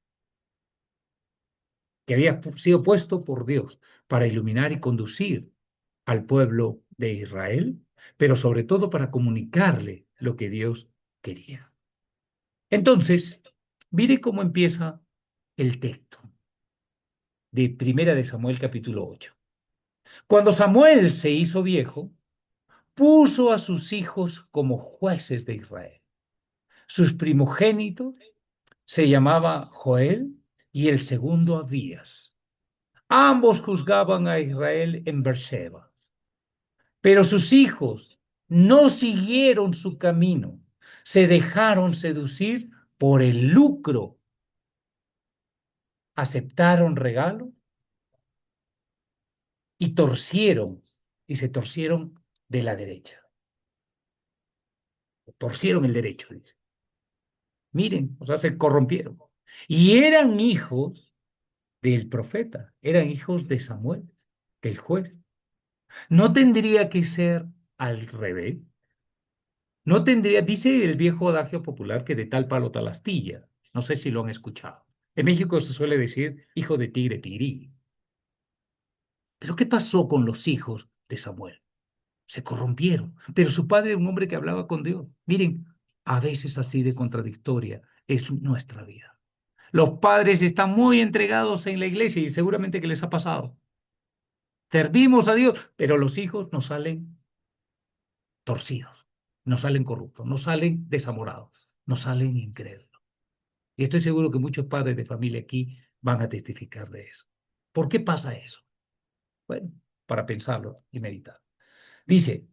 que había sido puesto por Dios para iluminar y conducir al pueblo de Israel, pero sobre todo para comunicarle lo que Dios quería. Entonces, mire cómo empieza el texto de Primera de Samuel capítulo 8. Cuando Samuel se hizo viejo, puso a sus hijos como jueces de Israel. Sus primogénitos se llamaba Joel y el segundo Abías. Ambos juzgaban a Israel en Beerseba. Pero sus hijos no siguieron su camino, se dejaron seducir por el lucro, aceptaron regalo y se torcieron de la derecha. Torcieron el derecho, dice. Miren, o sea, se corrompieron. Y eran hijos del profeta, eran hijos de Samuel, del juez. No tendría que ser al revés. No tendría, dice el viejo adagio popular que de tal palo tal astilla. No sé si lo han escuchado. En México se suele decir hijo de tigre, tigrí. Pero ¿qué pasó con los hijos de Samuel? Se corrompieron. Pero su padre era un hombre que hablaba con Dios. Miren, a veces así de contradictoria es nuestra vida. Los padres están muy entregados en la iglesia y seguramente que les ha pasado. Servimos a Dios, pero los hijos nos salen torcidos, nos salen corruptos, nos salen desamorados, nos salen incrédulos. Y estoy seguro que muchos padres de familia aquí van a testificar de eso. ¿Por qué pasa eso? Bueno, para pensarlo y meditar. Dice,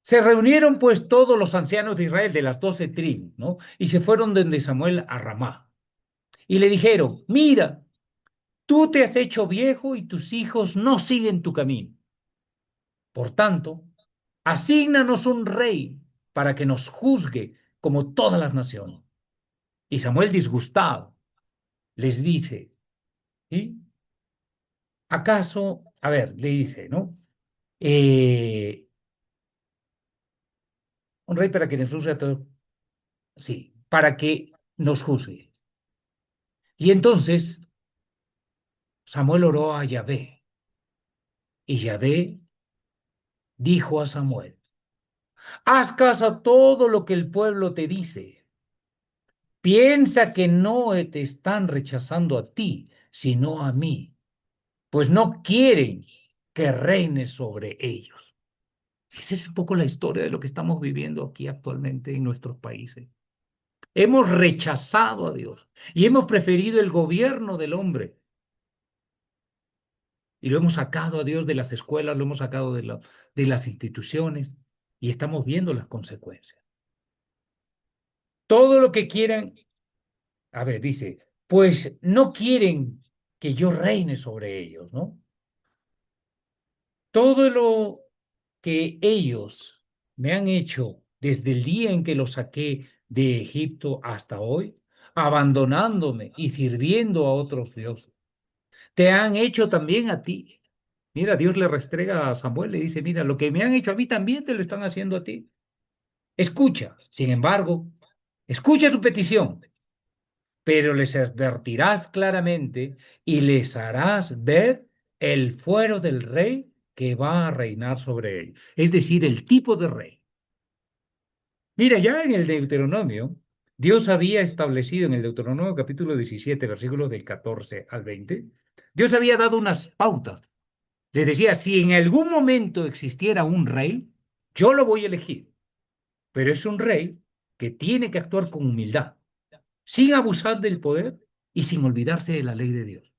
se reunieron pues todos los ancianos de Israel de las 12 tribus, ¿no? Y se fueron donde Samuel a Ramá. Y le dijeron, mira, tú te has hecho viejo y tus hijos no siguen tu camino. Por tanto, asígnanos un rey para que nos juzgue como todas las naciones. Y Samuel, disgustado, les dice, ¿sí? ¿Acaso, a ver, le dice, ¿no? Un rey para que nos juzgue a todos, sí, para que nos juzgue. Y entonces Samuel oró a Yahvé, y Yahvé dijo a Samuel: haz caso a todo lo que el pueblo te dice. Piensa que no te están rechazando a ti, sino a mí, pues no quieren que reines sobre ellos. Esa es un poco la historia de lo que estamos viviendo aquí actualmente en nuestros países. Hemos rechazado a Dios y hemos preferido el gobierno del hombre. Y lo hemos sacado a Dios de las escuelas, lo hemos sacado de las instituciones y estamos viendo las consecuencias. Todo lo que quieran, a ver, dice, pues no quieren que yo reine sobre ellos, ¿no? Todo lo que ellos me han hecho desde el día en que los saqué de Egipto hasta hoy, abandonándome y sirviendo a otros dioses, te han hecho también a ti. Mira, Dios le restrega a Samuel, le dice, mira, lo que me han hecho a mí también te lo están haciendo a ti. Escucha, sin embargo, escucha su petición, pero les advertirás claramente y les harás ver el fuero del rey que va a reinar sobre ellos, es decir, el tipo de rey. Mira, ya en el Deuteronomio, Dios había establecido en el Deuteronomio capítulo 17, versículos del 14 al 20, Dios había dado unas pautas. Les decía, si en algún momento existiera un rey, yo lo voy a elegir, pero es un rey que tiene que actuar con humildad, sin abusar del poder y sin olvidarse de la ley de Dios.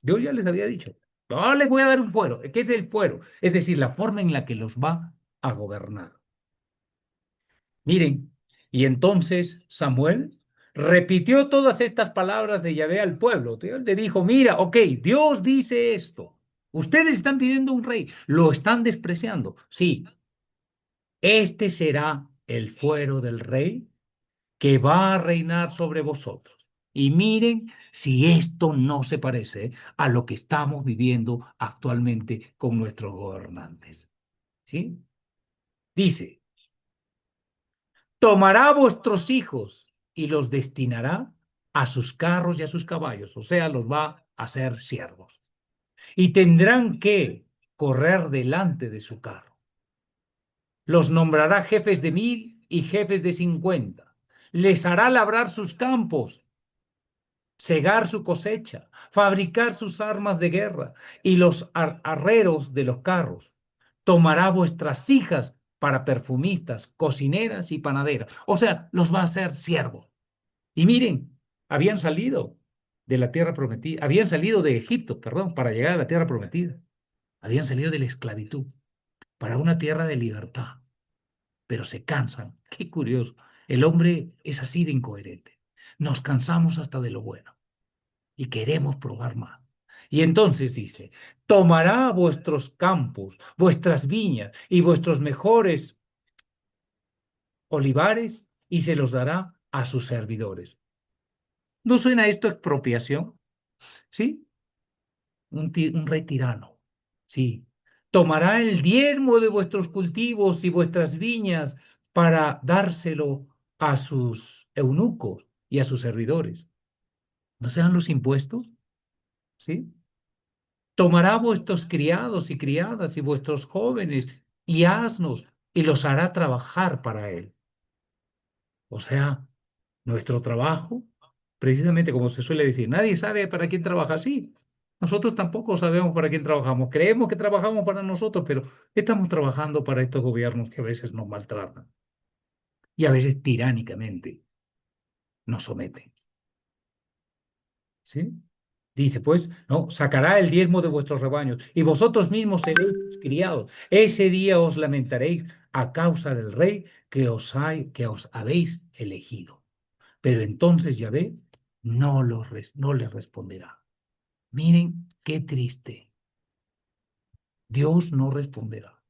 Dios ya les había dicho, no les voy a dar un fuero. ¿Qué es el fuero? Es decir, la forma en la que los va a gobernar. Miren, y entonces Samuel repitió todas estas palabras de Yahvé al pueblo. Dios le dijo, mira, ok, Dios dice esto. Ustedes están pidiendo un rey, lo están despreciando. Sí, este será el fuero del rey que va a reinar sobre vosotros. Y miren si esto no se parece a lo que estamos viviendo actualmente con nuestros gobernantes. ¿Sí? Dice, tomará a vuestros hijos y los destinará a sus carros y a sus caballos, o sea, los va a hacer siervos. Y tendrán que correr delante de su carro. Los nombrará jefes de 1000 y jefes de 50. Les hará labrar sus campos, cegar su cosecha, fabricar sus armas de guerra y los arreros de los carros. Tomará vuestras hijas para perfumistas, cocineras y panaderas. O sea, los va a hacer siervos. Y miren, habían salido de la tierra prometida, habían salido de Egipto, perdón, para llegar a la tierra prometida. Habían salido de la esclavitud para una tierra de libertad, pero se cansan. Qué curioso. El hombre es así de incoherente. Nos cansamos hasta de lo bueno y queremos probar más. Y entonces dice, tomará vuestros campos, vuestras viñas y vuestros mejores olivares y se los dará a sus servidores. ¿No suena esto a expropiación? ¿Sí? Un rey tirano. Sí. Tomará el diezmo de vuestros cultivos y vuestras viñas para dárselo a sus eunucos y a sus servidores. ¿No sean los impuestos? ¿Sí? Tomará vuestros criados y criadas y vuestros jóvenes y asnos y los hará trabajar para él. O sea, nuestro trabajo, precisamente como se suele decir, nadie sabe para quién trabaja así. Nosotros tampoco sabemos para quién trabajamos. Creemos que trabajamos para nosotros, pero estamos trabajando para estos gobiernos que a veces nos maltratan y a veces tiránicamente nos someten. ¿Sí? Dice, pues, no, sacará el diezmo de vuestros rebaños y vosotros mismos seréis criados. Ese día os lamentaréis a causa del rey que os habéis elegido. Pero entonces Yahvé no le responderá. Miren qué triste. Dios no responderá.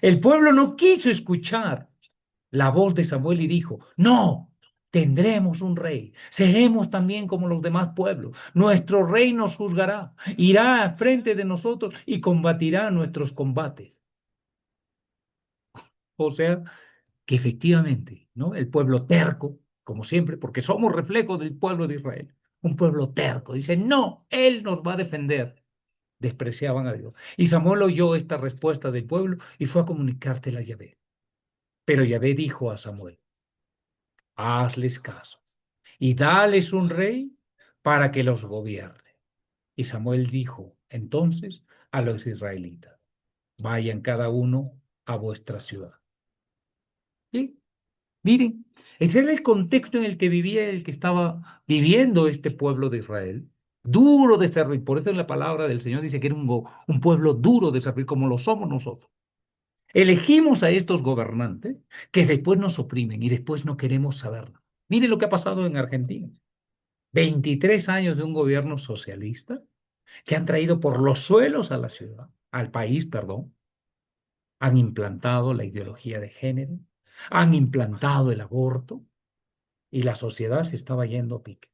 El pueblo no quiso escuchar la voz de Samuel y dijo, no, tendremos un rey, seremos también como los demás pueblos. Nuestro rey nos juzgará, irá al frente de nosotros y combatirá nuestros combates. O sea, que efectivamente, ¿no? El pueblo terco, como siempre, porque somos reflejo del pueblo de Israel, un pueblo terco, dice, no, él nos va a defender. despreciaban a Dios. Y Samuel oyó esta respuesta del pueblo y fue a comunicársela a Yahvé. Pero Yahvé dijo a Samuel, hazles caso y dales un rey para que los gobierne. Y Samuel dijo entonces a los israelitas, vayan cada uno a vuestra ciudad. ¿Sí? Miren, ese era el contexto en el que vivía, el que estaba viviendo este pueblo de Israel, duro de servir. Por eso en la palabra del Señor dice que era un pueblo duro de servir, como lo somos nosotros. Elegimos a estos gobernantes que después nos oprimen y después no queremos saberlo. Miren lo que ha pasado en Argentina. 23 años de un gobierno socialista que han traído por los suelos a la ciudad, al país, perdón, han implantado la ideología de género, han implantado el aborto y la sociedad se estaba yendo a pique.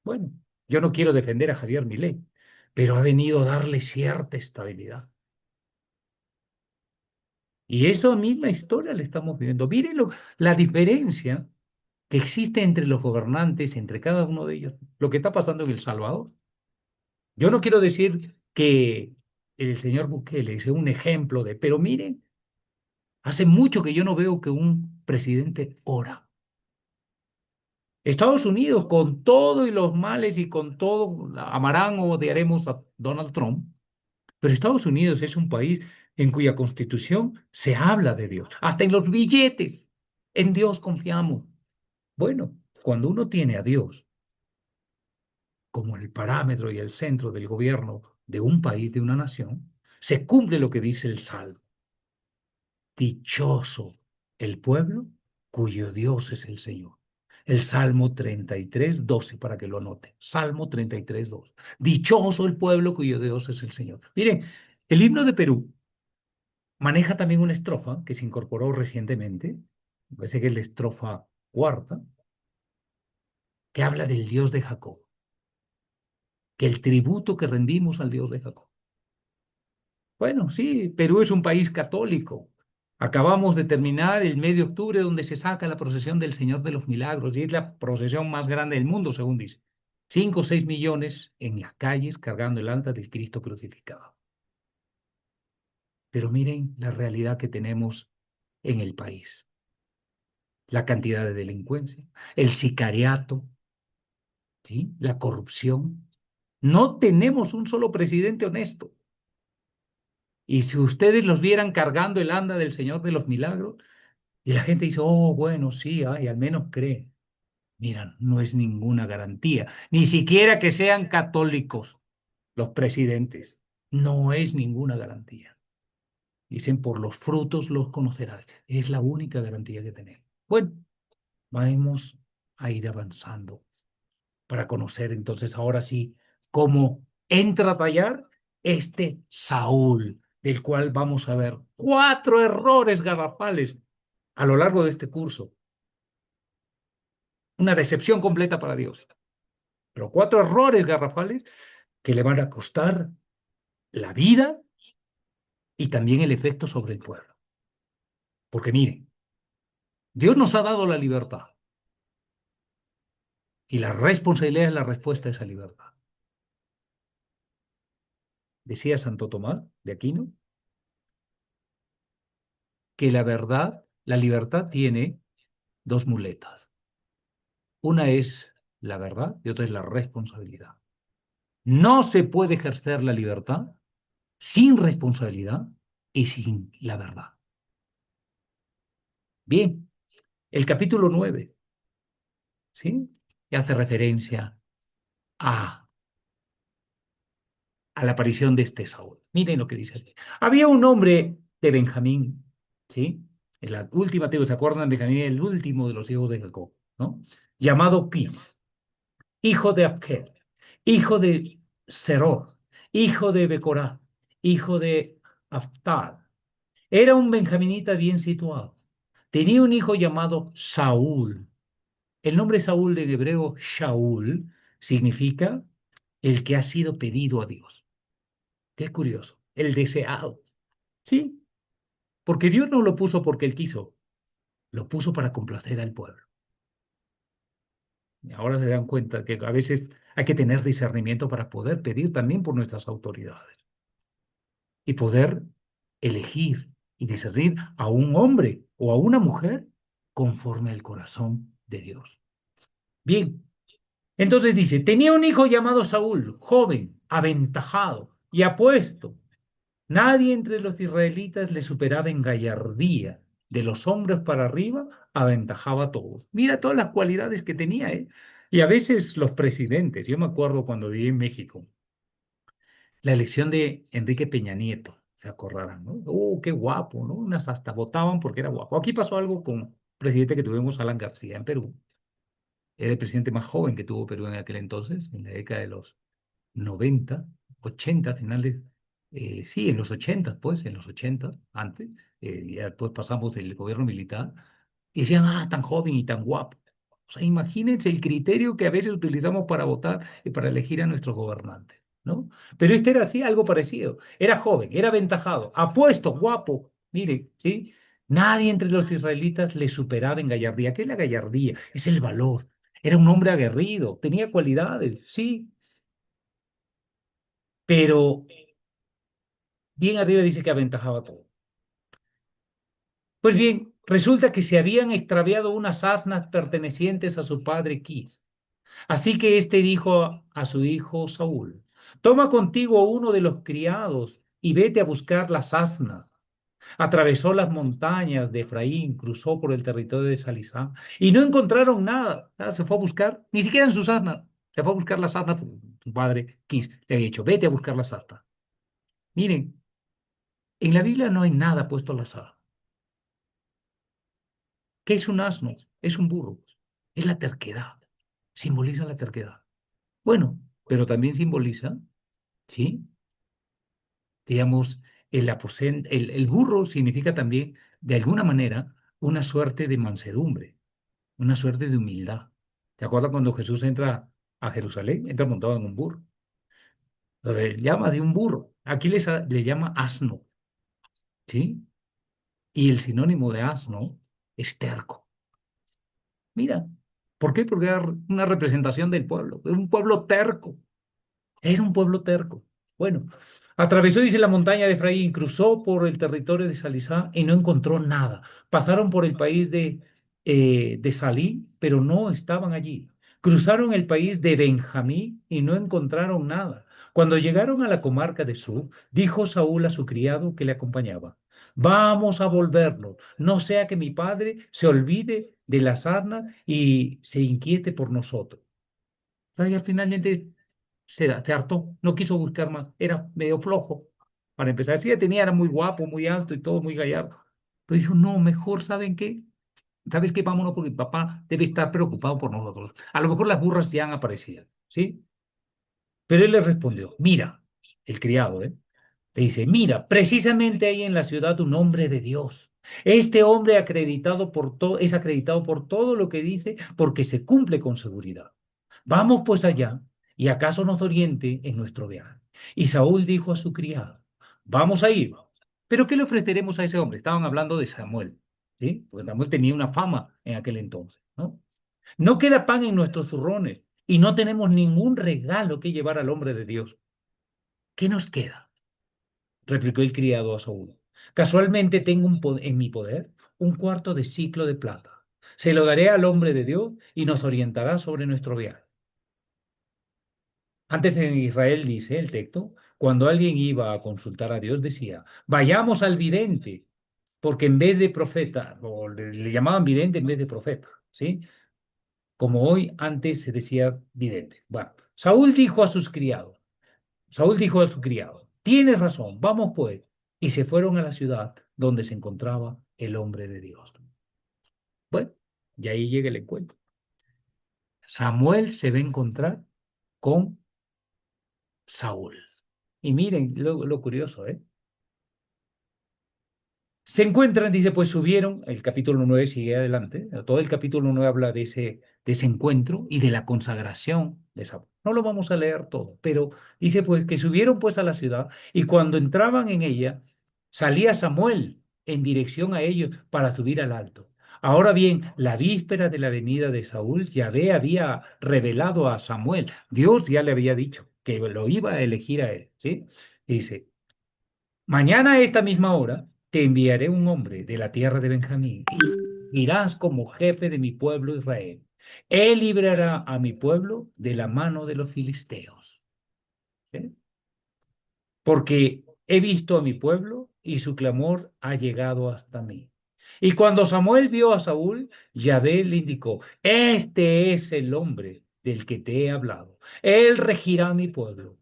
Bueno, yo no quiero defender a Javier Milei, pero ha venido a darle cierta estabilidad. Y esa misma historia la estamos viviendo. Miren la diferencia que existe entre los gobernantes, entre cada uno de ellos, lo que está pasando en El Salvador. Yo no quiero decir que el señor Bukele sea un ejemplo de, pero miren, hace mucho que yo no veo que un presidente ora. Estados Unidos, con todo y los males y con todo, amarán o odiaremos a Donald Trump, pero Estados Unidos es un país en cuya constitución se habla de Dios, hasta en los billetes. En Dios confiamos. Bueno, cuando uno tiene a Dios como el parámetro y el centro del gobierno de un país, de una nación, se cumple lo que dice el Salmo. Dichoso el pueblo cuyo Dios es el Señor. El Salmo 33, 12, para que lo anote. Salmo 33, 2. Dichoso el pueblo cuyo Dios es el Señor. Miren, el himno de Perú maneja también una estrofa que se incorporó recientemente, me parece que es la estrofa cuarta, que habla del Dios de Jacob, que el tributo que rendimos al Dios de Jacob. Bueno, sí, Perú es un país católico. Acabamos de terminar el mes de octubre donde se saca la procesión del Señor de los Milagros y es la procesión más grande del mundo, según dice. 5 o 6 millones en las calles cargando el altar de Cristo crucificado. Pero miren la realidad que tenemos en el país. La cantidad de delincuencia, el sicariato, ¿sí? La corrupción. No tenemos un solo presidente honesto. Y si ustedes los vieran cargando el anda del Señor de los Milagros, y la gente dice, oh, bueno, sí, ay, al menos cree. Mira, no es ninguna garantía, ni siquiera que sean católicos los presidentes. No es ninguna garantía. Dicen, por los frutos los conocerás. Es la única garantía que tenemos. Bueno, vamos a ir avanzando para conocer entonces ahora sí cómo entra a tallar este Saúl, del cual vamos a ver 4 errores garrafales a lo largo de este curso. Una decepción completa para Dios. Pero 4 errores garrafales que le van a costar la vida y también el efecto sobre el pueblo. Porque miren, Dios nos ha dado la libertad y la responsabilidad es la respuesta a esa libertad. Decía Santo Tomás de Aquino que la verdad, la libertad tiene 2 muletas. Una es la verdad y otra es la responsabilidad. No se puede ejercer la libertad sin responsabilidad y sin la verdad. Bien, el capítulo 9, ¿sí? Y hace referencia a, a la aparición de este Saúl. Miren lo que dice aquí. Había un hombre de Benjamín, ¿sí? En la última tribu, ¿se acuerdan? Benjamín, el último de los hijos de Jacob, ¿no? Llamado Quis, hijo de Abker, hijo de Seror, hijo de Becorá, hijo de Aftad. Era un benjaminita bien situado. Tenía un hijo llamado Saúl. El nombre Saúl de hebreo Shaul significa el que ha sido pedido a Dios. Qué curioso, el deseado. Sí, porque Dios no lo puso porque él quiso, lo puso para complacer al pueblo. Ahora se dan cuenta que a veces hay que tener discernimiento para poder pedir también por nuestras autoridades y poder elegir y discernir a un hombre o a una mujer conforme al corazón de Dios. Bien, entonces dice, tenía un hijo llamado Saúl, joven, aventajado y apuesto. Nadie entre los israelitas le superaba en gallardía. De los hombros para arriba, aventajaba a todos. Mira todas las cualidades que tenía, ¿eh? Y a veces los presidentes, yo me acuerdo cuando viví en México, la elección de Enrique Peña Nieto, se acordarán, ¿no? Qué guapo, ¿no? Unas hasta votaban porque era guapo. Aquí pasó algo con un presidente que tuvimos, Alan García, en Perú. Era el presidente más joven que tuvo Perú en aquel entonces, en la década de los 90, 80, finales, sí, en los 80, pues, en los 80, antes, ya después pasamos del gobierno militar, y decían, tan joven y tan guapo. O sea, imagínense el criterio que a veces utilizamos para votar y para elegir a nuestros gobernantes, ¿no? Pero este era así, algo parecido. Era joven, era aventajado, apuesto, guapo, mire, ¿sí? Nadie entre los israelitas le superaba en gallardía. ¿Qué es la gallardía? Es el valor. Era un hombre aguerrido, tenía cualidades, sí, pero bien arriba dice que aventajaba todo. Pues bien, resulta que se habían extraviado unas asnas pertenecientes a su padre Quis. Así que éste dijo a su hijo Saúl, toma contigo uno de los criados y vete a buscar las asnas. Atravesó las montañas de Efraín, cruzó por el territorio de Salisá y no encontraron nada. Se fue a buscar, ni siquiera en sus asnas. Se fue a buscar las asnas. Su padre Quis le había dicho, vete a buscar las asnas. Miren, en la Biblia no hay nada puesto al azar. ¿Qué es un asno? Es un burro. Es la terquedad. Simboliza la terquedad. Bueno, pero también simboliza, ¿sí? Digamos, el burro significa también, de alguna manera, una suerte de mansedumbre, una suerte de humildad. ¿Te acuerdas cuando Jesús entra a Jerusalén? Entra montado en un burro. Le llama de un burro. Aquí le llama asno, ¿sí? Y el sinónimo de asno es terco. Mira, ¿por qué? Porque era una representación del pueblo, era un pueblo terco, era un pueblo terco. Bueno, atravesó, dice, la montaña de Efraín, cruzó por el territorio de Salisá y no encontró nada. Pasaron por el país de Salí, pero no estaban allí. Cruzaron el país de Benjamín y no encontraron nada. Cuando llegaron a la comarca de Sub, dijo Saúl a su criado que le acompañaba, vamos a volvernos, no sea que mi padre se olvide de las arnas y se inquiete por nosotros. Entonces, finalmente se hartó, no quiso buscar más, era medio flojo. Para empezar, sí, ya tenía, era muy guapo, muy alto y todo, muy gallardo. Pero dijo, no, mejor, ¿saben qué? ¿Sabes qué? Vámonos porque mi papá debe estar preocupado por nosotros. A lo mejor las burras ya han aparecido, ¿sí? Pero él le respondió, mira, el criado, ¿eh? Le dice, mira, precisamente hay en la ciudad un hombre de Dios. Este hombre es acreditado por todo lo que dice porque se cumple con seguridad. Vamos pues allá y acaso nos oriente en nuestro viaje. Y Saúl dijo a su criado, vamos a ir. Pero ¿qué le ofreceremos a ese hombre? Estaban hablando de Samuel, ¿sí? Porque Samuel tenía una fama en aquel entonces, ¿no? No queda pan en nuestros zurrones y no tenemos ningún regalo que llevar al hombre de Dios. ¿Qué nos queda? Replicó el criado a Saúl. Casualmente tengo en mi poder un cuarto de ciclo de plata. Se lo daré al hombre de Dios y nos orientará sobre nuestro viaje. Antes en Israel, dice el texto, cuando alguien iba a consultar a Dios, decía, vayamos al vidente, porque en vez de profeta, o le llamaban vidente en vez de profeta, ¿sí? Como hoy antes se decía vidente. Bueno, Saúl dijo a su criado, tienes razón, vamos pues. Y se fueron a la ciudad donde se encontraba el hombre de Dios. Bueno, y ahí llega el encuentro. Samuel se va a encontrar con Saúl. Y miren lo curioso, ¿eh? Se encuentran, dice, pues subieron, el capítulo 9 sigue adelante, todo el capítulo 9 habla de ese encuentro y de la consagración de Saúl. No lo vamos a leer todo, pero dice pues que subieron pues a la ciudad y cuando entraban en ella, salía Samuel en dirección a ellos para subir al alto. Ahora bien, la víspera de la venida de Saúl, Yahvé había revelado a Samuel. Dios ya le había dicho que lo iba a elegir a él, ¿sí? Dice, mañana a esta misma hora te enviaré un hombre de la tierra de Benjamín y irás como jefe de mi pueblo Israel. Él librará a mi pueblo de la mano de los filisteos. ¿Sí? Porque he visto a mi pueblo y su clamor ha llegado hasta mí. Y cuando Samuel vio a Saúl, Yahvé le indicó, este es el hombre del que te he hablado. Él regirá mi pueblo.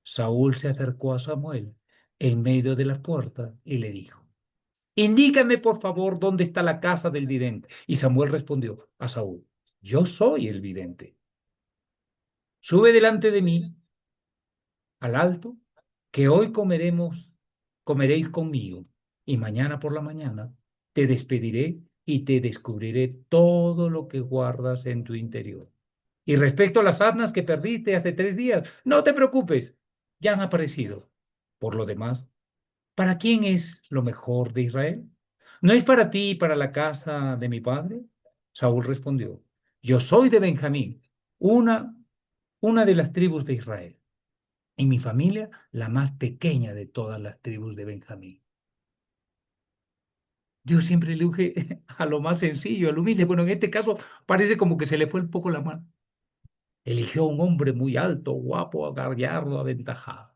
Saúl se acercó a Samuel en medio de la puerta y le dijo, indícame por favor dónde está la casa del vidente. Y Samuel respondió a Saúl, yo soy el vidente. Sube delante de mí al alto, que hoy comeréis conmigo, y mañana por la mañana te despediré y te descubriré todo lo que guardas en tu interior. Y respecto a las asnas que perdiste hace 3 días, no te preocupes, ya han aparecido. Por lo demás, ¿para quién es lo mejor de Israel? ¿No es para ti y para la casa de mi padre? Saúl respondió, yo soy de Benjamín, una, una de las tribus de Israel. Y mi familia, la más pequeña de todas las tribus de Benjamín. Dios siempre elige a lo más sencillo, a lo humilde. Bueno, en este caso parece como que se le fue un poco la mano. Eligió a un hombre muy alto, guapo, gallardo, aventajado.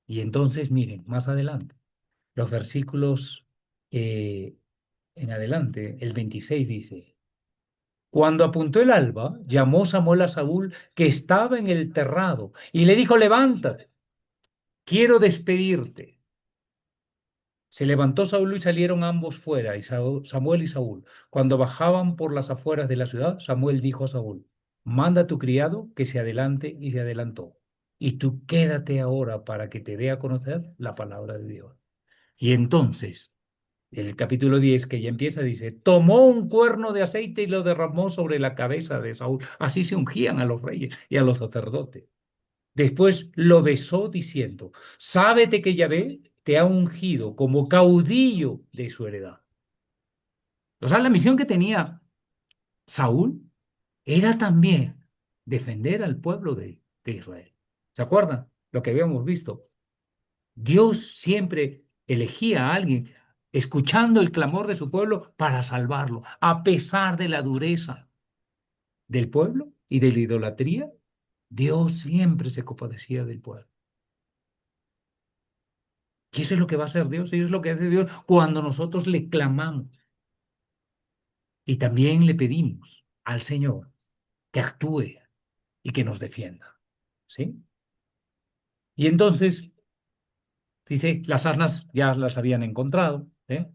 Y entonces, miren, más adelante, los versículos en adelante, el 26 dice, cuando apuntó el alba, llamó Samuel a Saúl, que estaba en el terrado, y le dijo, levántate, quiero despedirte. Se levantó Saúl y salieron ambos fuera, y Samuel y Saúl. Cuando bajaban por las afueras de la ciudad, Samuel dijo a Saúl, manda a tu criado que se adelante, y se adelantó. Y tú quédate ahora para que te dé a conocer la palabra de Dios. Y entonces, el capítulo 10 que ya empieza, dice, tomó un cuerno de aceite y lo derramó sobre la cabeza de Saúl. Así se ungían a los reyes y a los sacerdotes. Después lo besó diciendo, sábete que Yahvé te ha ungido como caudillo de su heredad. O sea, la misión que tenía Saúl era también defender al pueblo de Israel. ¿Se acuerdan? Lo que habíamos visto. Dios siempre elegía a alguien escuchando el clamor de su pueblo para salvarlo, a pesar de la dureza del pueblo y de la idolatría. Dios siempre se compadecía del pueblo. Y eso es lo que va a hacer Dios, eso es lo que hace Dios cuando nosotros le clamamos y también le pedimos al Señor que actúe y que nos defienda. ¿Sí? Y entonces, dice, las asnas ya las habían encontrado, ¿eh?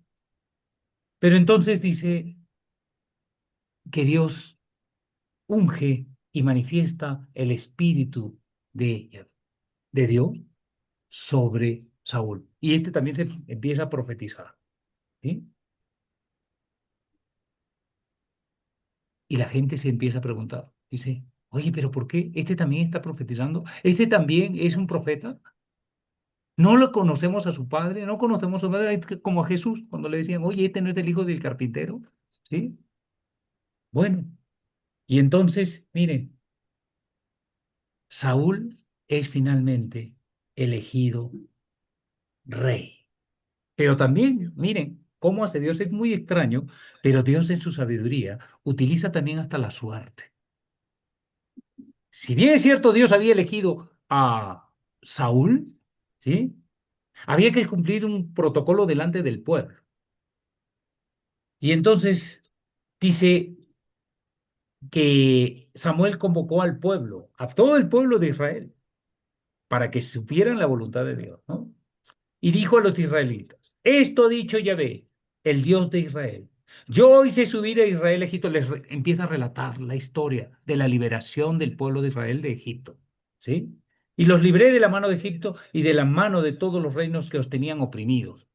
Pero entonces dice que Dios unge y manifiesta el espíritu de Dios sobre Saúl. Y este también se empieza a profetizar. ¿Sí? Y la gente se empieza a preguntar, dice, oye, pero ¿por qué? ¿Este también está profetizando? ¿Este también es un profeta? ¿No lo conocemos a su padre? ¿No conocemos a su madre? Es como a Jesús, cuando le decían, oye, ¿este no es el hijo del carpintero? ¿Sí? Bueno, y entonces, miren, Saúl es finalmente elegido rey. Pero también, miren, cómo hace Dios, es muy extraño, pero Dios en su sabiduría utiliza también hasta la suerte. Si bien es cierto, Dios había elegido a Saúl, ¿sí? Había que cumplir un protocolo delante del pueblo. Y entonces dice que Samuel convocó al pueblo, a todo el pueblo de Israel, para que supieran la voluntad de Dios, ¿no? Y dijo a los israelitas, esto ha dicho Yahvé, el Dios de Israel. Yo hice subir a Israel a Egipto, empieza a relatar la historia de la liberación del pueblo de Israel de Egipto, ¿sí? Y los libré de la mano de Egipto y de la mano de todos los reinos que os tenían oprimidos.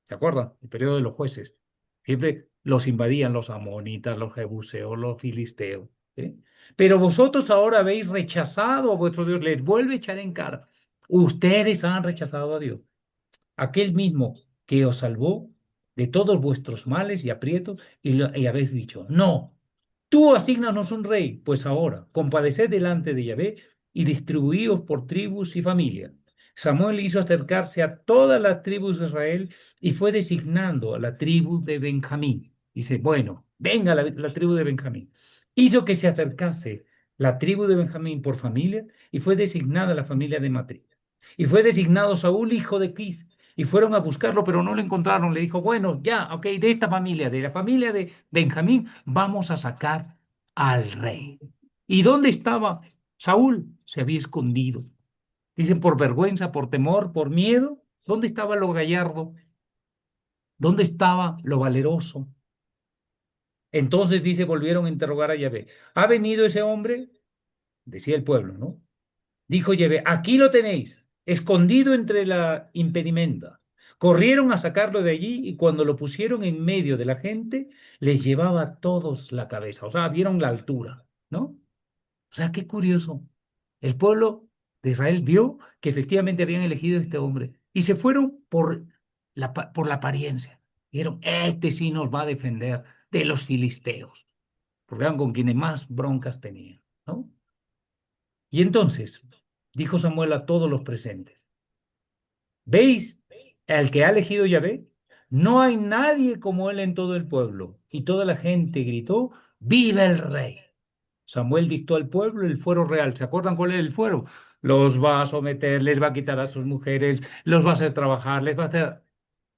¿Se acuerdan? El periodo de los jueces. Siempre los invadían los amonitas, los jebuseos, los filisteos, ¿sí? Pero vosotros ahora habéis rechazado a vuestro Dios, les vuelve a echar en cara. Ustedes han rechazado a Dios, aquel mismo que os salvó de todos vuestros males y aprietos, y habéis dicho, no, tú asígnanos un rey, pues ahora compadeced delante de Yahvé y distribuíos por tribus y familias. Samuel hizo acercarse a todas las tribus de Israel y fue designando a la tribu de Benjamín. Dice, bueno, venga la tribu de Benjamín. Hizo que se acercase la tribu de Benjamín por familia y fue designada la familia de Matri. Y fue designado Saúl, hijo de Quis, y fueron a buscarlo, pero no lo encontraron. Le dijo, bueno, ya, ok, de esta familia, de la familia de Benjamín, vamos a sacar al rey. ¿Y dónde estaba Saúl? Se había escondido. Dicen por vergüenza, por temor, por miedo. ¿Dónde estaba lo gallardo? ¿Dónde estaba lo valeroso? Entonces dice, volvieron a interrogar a Yahvé. ¿Ha venido ese hombre? Decía el pueblo, ¿no? Dijo Yahvé, aquí lo tenéis, escondido entre la impedimenta. Corrieron a sacarlo de allí y cuando lo pusieron en medio de la gente, les llevaba a todos la cabeza. O sea, vieron la altura, ¿no? O sea, qué curioso. El pueblo de Israel vio que efectivamente habían elegido a este hombre y se fueron por la apariencia. Dijeron, este sí nos va a defender de los filisteos, porque eran con quienes más broncas tenían, ¿no? Y entonces dijo Samuel a todos los presentes, ¿veis al que ha elegido Yahvé? No hay nadie como él en todo el pueblo. Y toda la gente gritó, ¡viva el rey! Samuel dictó al pueblo el fuero real. ¿Se acuerdan cuál era el fuero? Los va a someter, les va a quitar a sus mujeres, los va a hacer trabajar, les va a hacer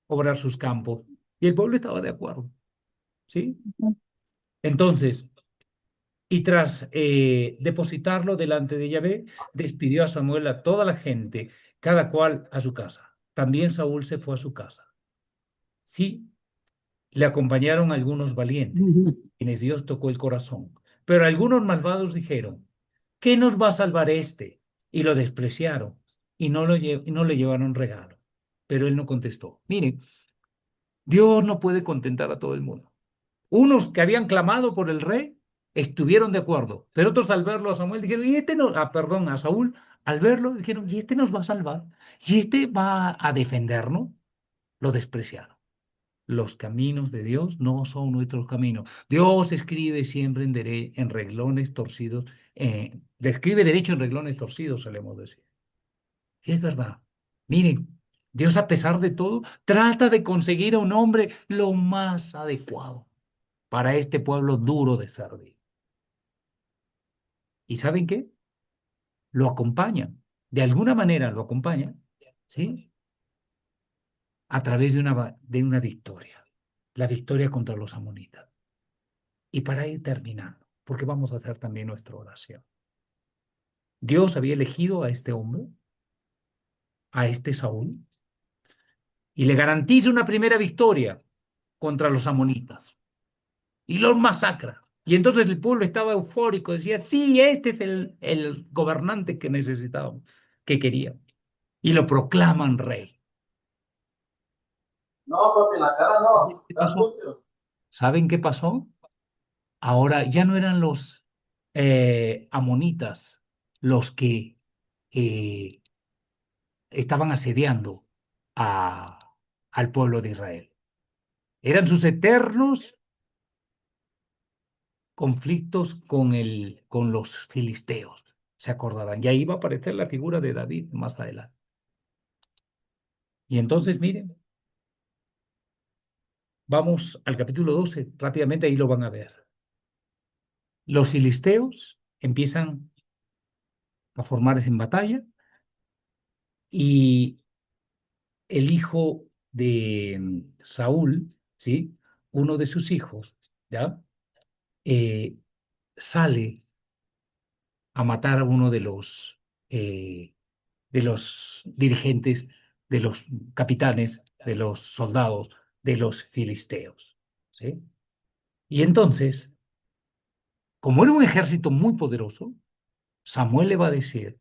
obrar sus campos. Y el pueblo estaba de acuerdo, ¿sí? Entonces, y tras depositarlo delante de Yahvé, despidió a Samuel a toda la gente, cada cual a su casa. También Saúl se fue a su casa. Sí, le acompañaron algunos valientes, quienes Dios tocó el corazón. Pero algunos malvados dijeron, ¿qué nos va a salvar este? Y lo despreciaron y no le llevaron regalo. Pero él no contestó. Miren, Dios no puede contentar a todo el mundo. Unos que habían clamado por el rey estuvieron de acuerdo, pero otros al verlo a Samuel dijeron, y este no, perdón, a Saúl, al verlo dijeron, y este nos va a salvar, y este va a defendernos, lo despreciaron. Los caminos de Dios no son nuestros caminos. Dios escribe siempre en reglones torcidos, escribe derecho en reglones torcidos, solemos decir. Y es verdad. Miren, Dios a pesar de todo trata de conseguir a un hombre lo más adecuado para este pueblo duro de servir. ¿Y saben qué? Lo acompañan, de alguna manera lo acompañan, ¿sí? A través de una victoria, la victoria contra los amonitas. Y para ir terminando, porque vamos a hacer también nuestra oración. Dios había elegido a este hombre, a este Saúl, y le garantiza una primera victoria contra los amonitas. Y los masacra. Y entonces el pueblo estaba eufórico, decía, sí, este es el gobernante que necesitábamos, que queríamos. Y lo proclaman rey. No, papi, la cara ¿Saben no, qué está pasó? sucio. ¿Saben qué pasó? Ahora ya no eran los amonitas los que eh, estaban asediando a, al pueblo de Israel. Eran sus eternos conflictos con los filisteos, se acordarán. Y ahí va a aparecer la figura de David más adelante. Y entonces, miren, vamos al capítulo 12, rápidamente ahí lo van a ver. Los filisteos empiezan a formarse en batalla y el hijo de Saúl, ¿sí? Uno de sus hijos, ¿ya? Eh, sale a matar a uno de los dirigentes, de los capitanes, de los soldados, de los filisteos, ¿sí? Y entonces, como era un ejército muy poderoso, Samuel le va a decir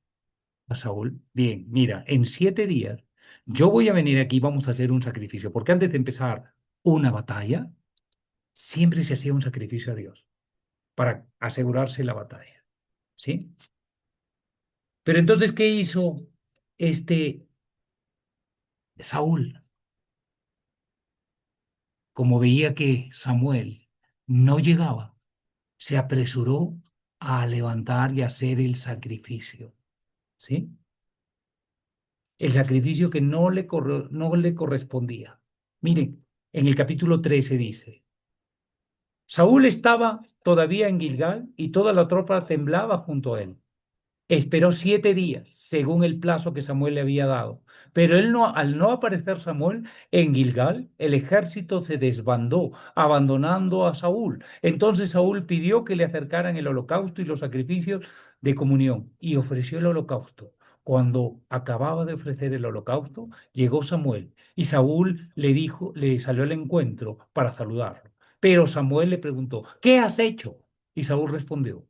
a Saúl, bien, mira, en 7 días yo voy a venir aquí, vamos a hacer un sacrificio, porque antes de empezar una batalla, siempre se hacía un sacrificio a Dios para asegurarse la batalla, ¿sí? Pero entonces, ¿qué hizo este Saúl? como veía que Samuel no llegaba, se apresuró a levantar y hacer el sacrificio, ¿sí? El sacrificio que no le correspondía. Miren, en el capítulo 13 dice, Saúl estaba todavía en Gilgal y toda la tropa temblaba junto a él. Esperó 7 días, según el plazo que Samuel le había dado. Pero al no aparecer Samuel en Gilgal, el ejército se desbandó, abandonando a Saúl. Entonces Saúl pidió que le acercaran el holocausto y los sacrificios de comunión y ofreció el holocausto. Cuando acababa de ofrecer el holocausto, llegó Samuel y Saúl le salió al encuentro para saludarlo. Pero Samuel le preguntó, ¿qué has hecho? Y Saúl respondió,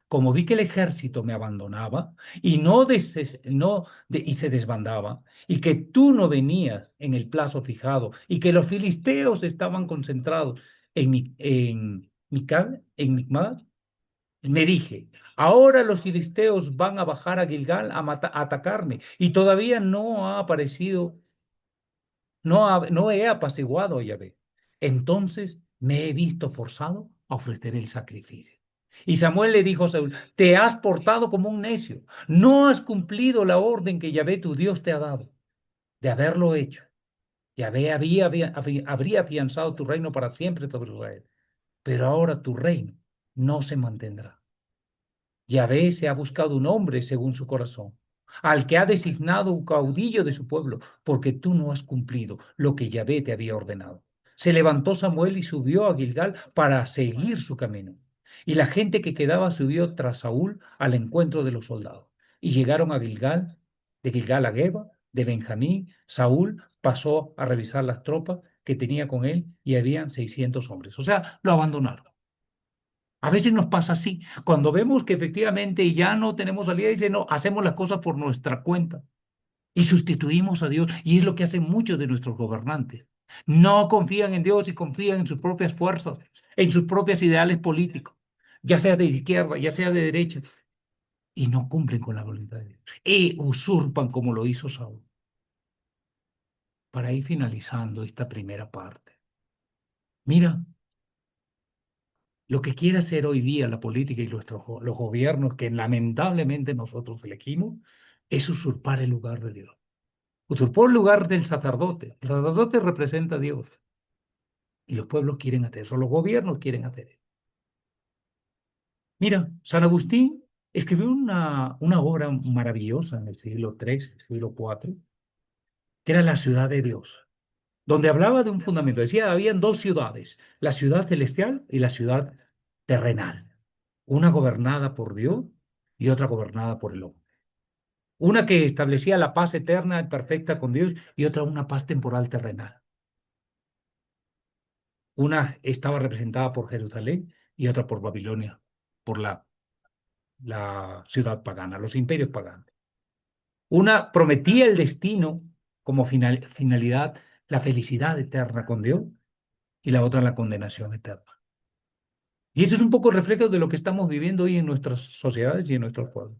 como vi que el ejército me abandonaba y y se desbandaba, y que tú no venías en el plazo fijado, y que los filisteos estaban concentrados en Micmas, me dije, ahora los filisteos van a bajar a Gilgal a atacarme, y todavía no ha aparecido, no he apaciguado a Yahvé. Entonces me he visto forzado a ofrecer el sacrificio. Y Samuel le dijo a Saúl, te has portado como un necio, no has cumplido la orden que Yahvé tu Dios te ha dado. De haberlo hecho, Yahvé habría afianzado tu reino para siempre sobre Israel, pero ahora tu reino no se mantendrá. Yahvé se ha buscado un hombre según su corazón, al que ha designado un caudillo de su pueblo, porque tú no has cumplido lo que Yahvé te había ordenado. Se levantó Samuel y subió a Gilgal para seguir su camino. Y la gente que quedaba subió tras Saúl al encuentro de los soldados. Y llegaron a Gilgal, de Gilgal a Geba, de Benjamín. Saúl pasó a revisar las tropas que tenía con él y habían 600 hombres. O sea, lo abandonaron. A veces nos pasa así. Cuando vemos que efectivamente ya no tenemos salida, dice, no, hacemos las cosas por nuestra cuenta y sustituimos a Dios. Y es lo que hacen muchos de nuestros gobernantes. No confían en Dios y confían en sus propias fuerzas, en sus propios ideales políticos, ya sea de izquierda, ya sea de derecha, y no cumplen con la voluntad de Dios. Y usurpan como lo hizo Saúl. Para ir finalizando esta primera parte. Mira, lo que quiere hacer hoy día la política y los gobiernos que lamentablemente nosotros elegimos es usurpar el lugar de Dios. Usurpó el lugar del sacerdote. El sacerdote representa a Dios. Y los pueblos quieren hacer eso, los gobiernos quieren hacer eso. Mira, San Agustín escribió una obra maravillosa en el siglo III, siglo IV, que era La ciudad de Dios, donde hablaba de un fundamento. Decía, habían dos ciudades, la ciudad celestial y la ciudad terrenal. Una gobernada por Dios y otra gobernada por el hombre. Una que establecía la paz eterna y perfecta con Dios y otra una paz temporal terrenal. Una estaba representada por Jerusalén y otra por Babilonia, por la ciudad pagana, los imperios paganos. Una prometía el destino como finalidad, la felicidad eterna con Dios y la otra la condenación eterna. Y eso es un poco el reflejo de lo que estamos viviendo hoy en nuestras sociedades y en nuestros pueblos.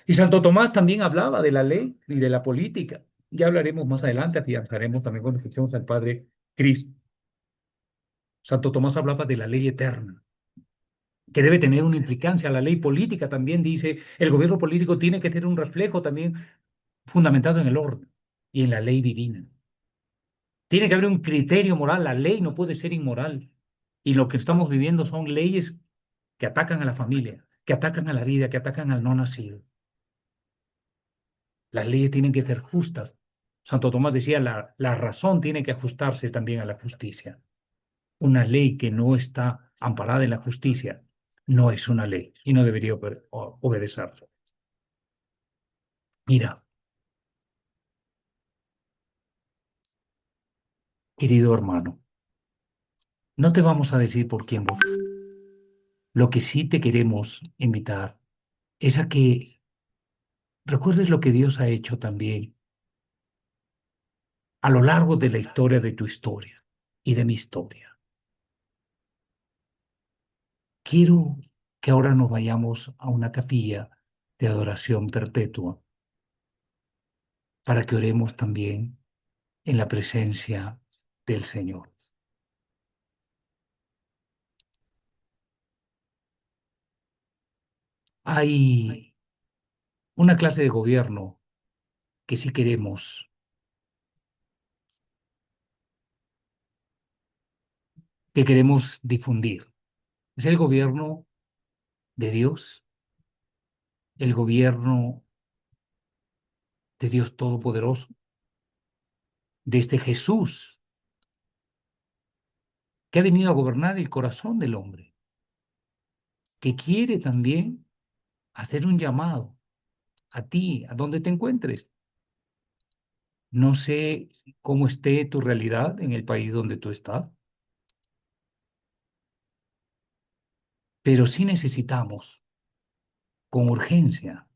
Y Santo Tomás también hablaba de la ley y de la política. Ya hablaremos más adelante, afianzaremos también cuando escuchemos al Padre Cristo. Santo Tomás hablaba de la ley eterna, que debe tener una implicancia. La ley política también dice, el gobierno político tiene que tener un reflejo también fundamentado en el orden y en la ley divina. Tiene que haber un criterio moral, la ley no puede ser inmoral. Y lo que estamos viviendo son leyes que atacan a la familia, que atacan a la vida, que atacan al no nacido. Las leyes tienen que ser justas. Santo Tomás decía, la razón tiene que ajustarse también a la justicia. Una ley que no está amparada en la justicia no es una ley y no debería obedecerse. Mira, querido hermano, no te vamos a decir por quién votar. Lo que sí te queremos invitar es a que recuerdes lo que Dios ha hecho también a lo largo de la historia de tu historia y de mi historia. Quiero que ahora nos vayamos a una capilla de adoración perpetua para que oremos también en la presencia del Señor. Hay una clase de gobierno que sí que queremos difundir. Es el gobierno de Dios, el gobierno de Dios Todopoderoso, de este Jesús que ha venido a gobernar el corazón del hombre, que quiere también hacer un llamado a ti, a donde te encuentres. No sé cómo esté tu realidad en el país donde tú estás, pero sí necesitamos con urgencia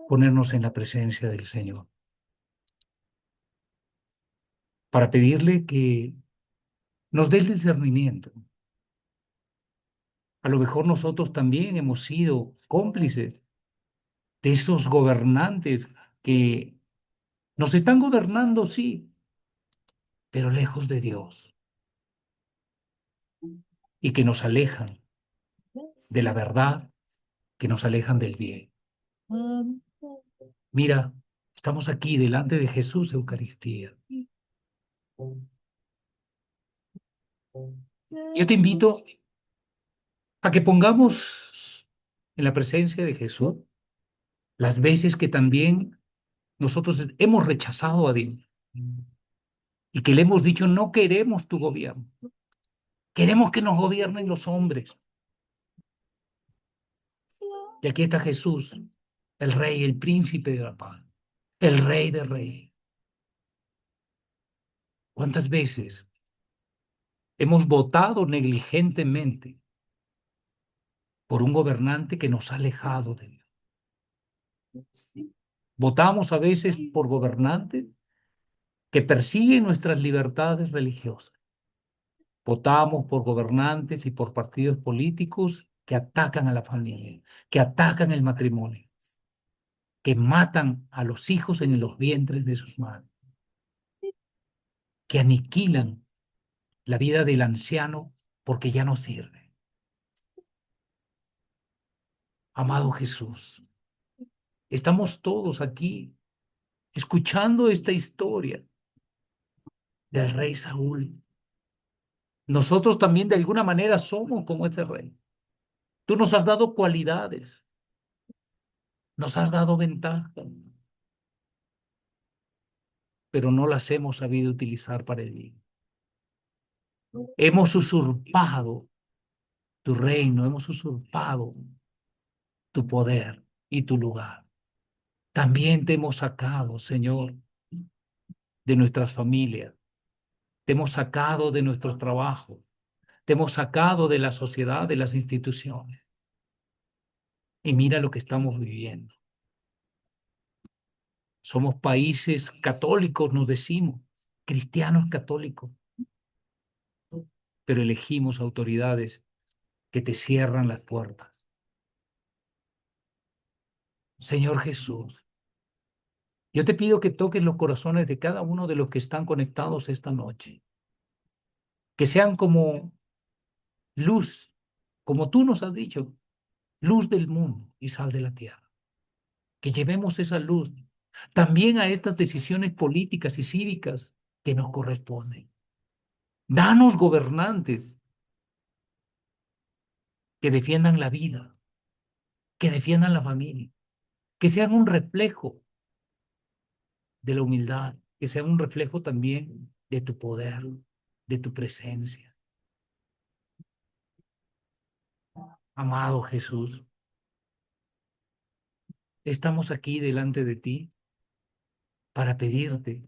ponernos en la presencia del Señor para pedirle que nos dé el discernimiento. A lo mejor nosotros también hemos sido cómplices de esos gobernantes que nos están gobernando, sí, pero lejos de Dios y que nos alejan de la verdad, que nos alejan del bien. Mira, estamos aquí delante de Jesús Eucaristía. Yo te invito a que pongamos en la presencia de Jesús las veces que también nosotros hemos rechazado a Dios y que le hemos dicho no queremos tu gobierno, queremos que nos gobiernen los hombres. Y aquí está Jesús, el Rey, el Príncipe de la paz, el Rey de Reyes. ¿Cuántas veces hemos votado negligentemente por un gobernante que nos ha alejado de Dios? Votamos a veces por gobernantes que persiguen nuestras libertades religiosas. Votamos por gobernantes y por partidos políticos que atacan a la familia, que atacan el matrimonio, que matan a los hijos en los vientres de sus madres, que aniquilan la vida del anciano porque ya no sirve. Amado Jesús, estamos todos aquí escuchando esta historia del rey Saúl. Nosotros también de alguna manera somos como este rey. Tú nos has dado cualidades, nos has dado ventajas, pero no las hemos sabido utilizar para el bien. Hemos usurpado tu reino, hemos usurpado tu poder y tu lugar. También te hemos sacado, Señor, de nuestras familias, te hemos sacado de nuestros trabajos, te hemos sacado de la sociedad, de las instituciones. Y mira lo que estamos viviendo. Somos países católicos, nos decimos, cristianos católicos, pero elegimos autoridades que te cierran las puertas. Señor Jesús, yo te pido que toques los corazones de cada uno de los que están conectados esta noche, que sean como luz, como tú nos has dicho, luz del mundo y sal de la tierra. Que llevemos esa luz también a estas decisiones políticas y cívicas que nos corresponden. Danos gobernantes que defiendan la vida, que defiendan la familia, que sean un reflejo de la humildad, que sean un reflejo también de tu poder, de tu presencia. Amado Jesús, estamos aquí delante de ti para pedirte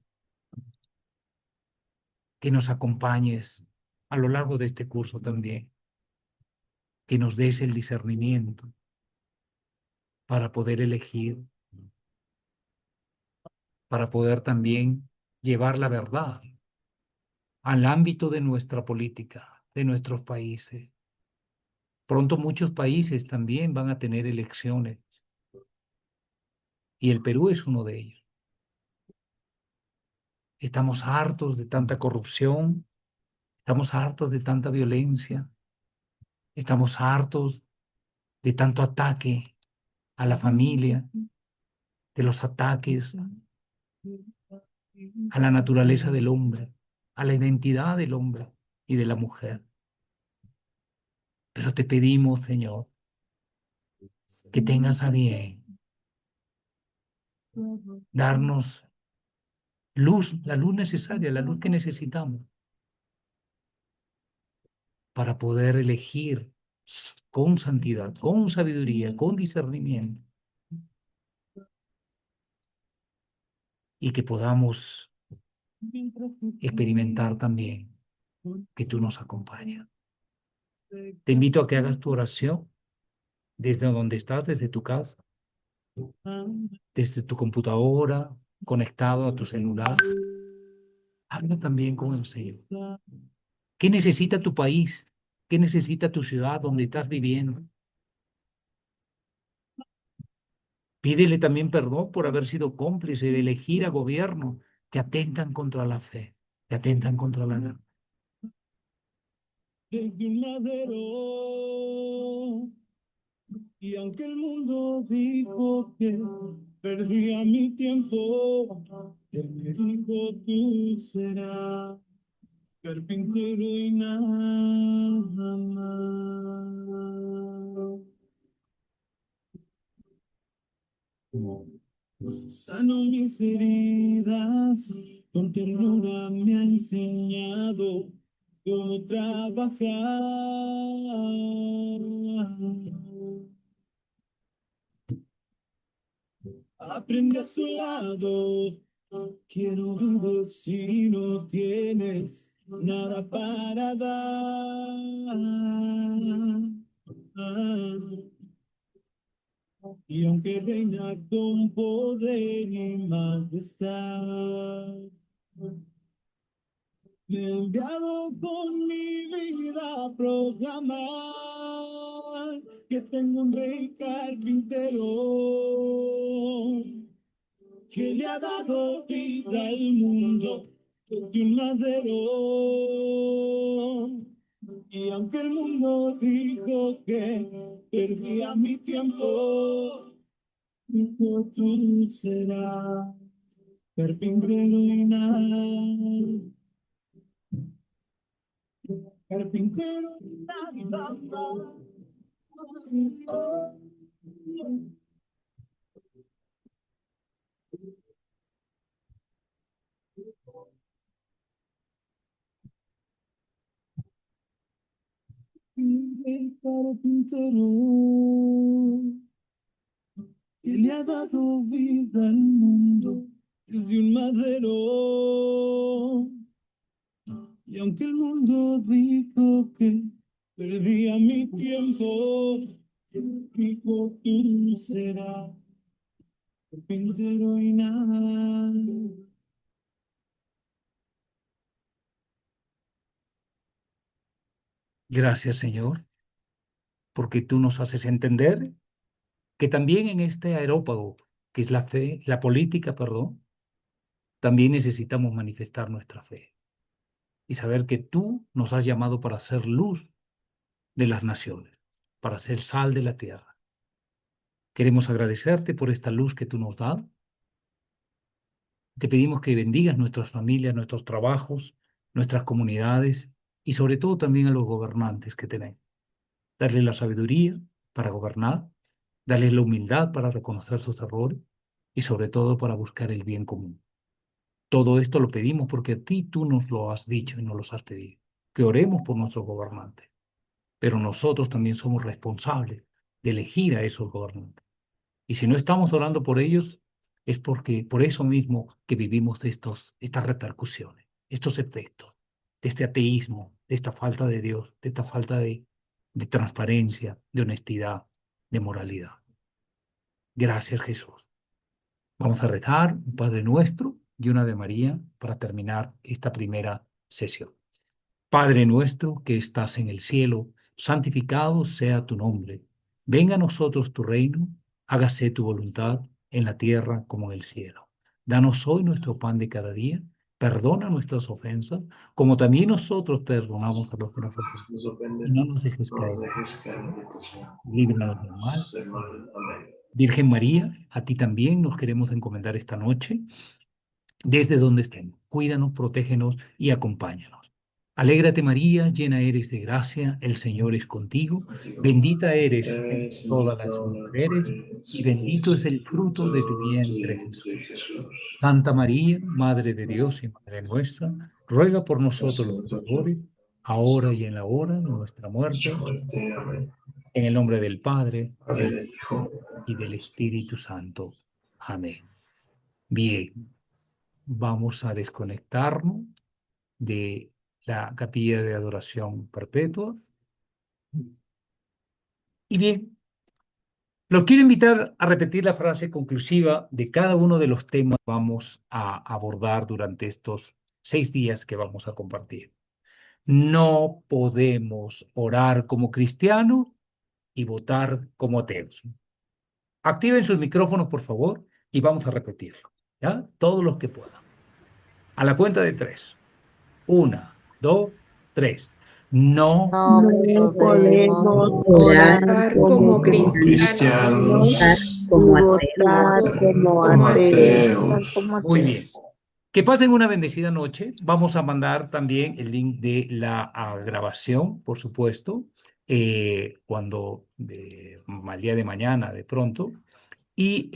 que nos acompañes a lo largo de este curso también, que nos des el discernimiento para poder elegir, para poder también llevar la verdad al ámbito de nuestra política, de nuestros países. Pronto muchos países también van a tener elecciones y el Perú es uno de ellos. Estamos hartos de tanta corrupción, estamos hartos de tanta violencia, Estamos hartos de tanto ataque a la familia, de los ataques a la naturaleza del hombre, a la identidad del hombre y de la mujer. Pero te pedimos, Señor, que tengas a bien darnos luz, la luz necesaria, la luz que necesitamos para poder elegir con santidad, con sabiduría, con discernimiento, y que podamos experimentar también que tú nos acompañas. Te invito a que hagas tu oración desde donde estás, desde tu casa, desde tu computadora, conectado a tu celular. Habla también con el Señor. ¿Qué necesita tu país? ¿Qué necesita tu ciudad donde estás viviendo? Pídele también perdón por haber sido cómplice de elegir a gobiernos que atentan contra la fe, que atentan contra la verdad. Desde un madero, y aunque el mundo dijo que perdía mi tiempo, él me dijo: tú serás carpintero y nada más. Sano mis heridas, con ternura me ha enseñado cómo trabajar. Aprende a su lado, quiero vivir si no tienes nada para dar. Y aunque reina con poder y majestad, me he enviado con mi vida a proclamar que tengo un rey carpintero que le ha dado vida al mundo desde un madero. Y aunque el mundo dijo que perdía mi tiempo, dijo: tú serás carpintero y nada, carpintero y nada más. El carpintero que le ha dado vida al mundo desde un madero. Y aunque el mundo dijo que perdía mi tiempo, él dijo: tú serás carpintero y nada. Gracias, Señor, porque tú nos haces entender que también en este aerópago, que es la fe, la política, perdón, también necesitamos manifestar nuestra fe y saber que tú nos has llamado para ser luz de las naciones, para ser sal de la tierra. Queremos agradecerte por esta luz que tú nos das. Te pedimos que bendigas nuestras familias, nuestros trabajos, nuestras comunidades y sobre todo también a los gobernantes que tenemos. Darles la sabiduría para gobernar, darles la humildad para reconocer sus errores y sobre todo para buscar el bien común. Todo esto lo pedimos porque a ti tú nos lo has dicho y nos lo has pedido, que oremos por nuestros gobernantes, pero nosotros también somos responsables de elegir a esos gobernantes. Y si no estamos orando por ellos, es porque por eso mismo que vivimos de estas repercusiones, estos efectos, de este ateísmo, de esta falta de Dios, de esta falta de transparencia, de honestidad, de moralidad. Gracias, Jesús. Vamos a rezar un Padre Nuestro y una Ave María para terminar esta primera sesión. Padre nuestro que estás en el cielo, santificado sea tu nombre. Venga a nosotros tu reino, hágase tu voluntad en la tierra como en el cielo. Danos hoy nuestro pan de cada día. Perdona nuestras ofensas, como también nosotros perdonamos a los que nos ofenden. Y no nos dejes caer, líbranos del mal. Virgen María, a ti también nos queremos encomendar esta noche, desde donde estemos. Cuídanos, protégenos y acompáñanos. Alégrate María, llena eres de gracia, el Señor es contigo, bendita eres entre todas las mujeres y bendito es el fruto de tu vientre Jesús. Santa María, Madre de Dios y Madre nuestra, ruega por nosotros los pecadores, ahora y en la hora de nuestra muerte. En el nombre del Padre, del Hijo y del Espíritu Santo. Amén. Bien, vamos a desconectarnos de la capilla de adoración perpetua. Y bien, los quiero invitar a repetir la frase conclusiva de cada uno de los temas que vamos a abordar durante estos 6 días que vamos a compartir. No podemos orar como cristianos y votar como ateos. Activen sus micrófonos, por favor, y vamos a repetirlo. ¿Ya? Todos los que puedan. A la cuenta de 3. 1, 2, 3. No No No podemos podemos orar orar como como cristianos cristianos cristianos y y votar votar como como ateos. ateos. Muy bien. Que pasen una bendecida noche. Vamos a mandar también el link de la grabación, por supuesto, cuando al día de mañana, de pronto. Y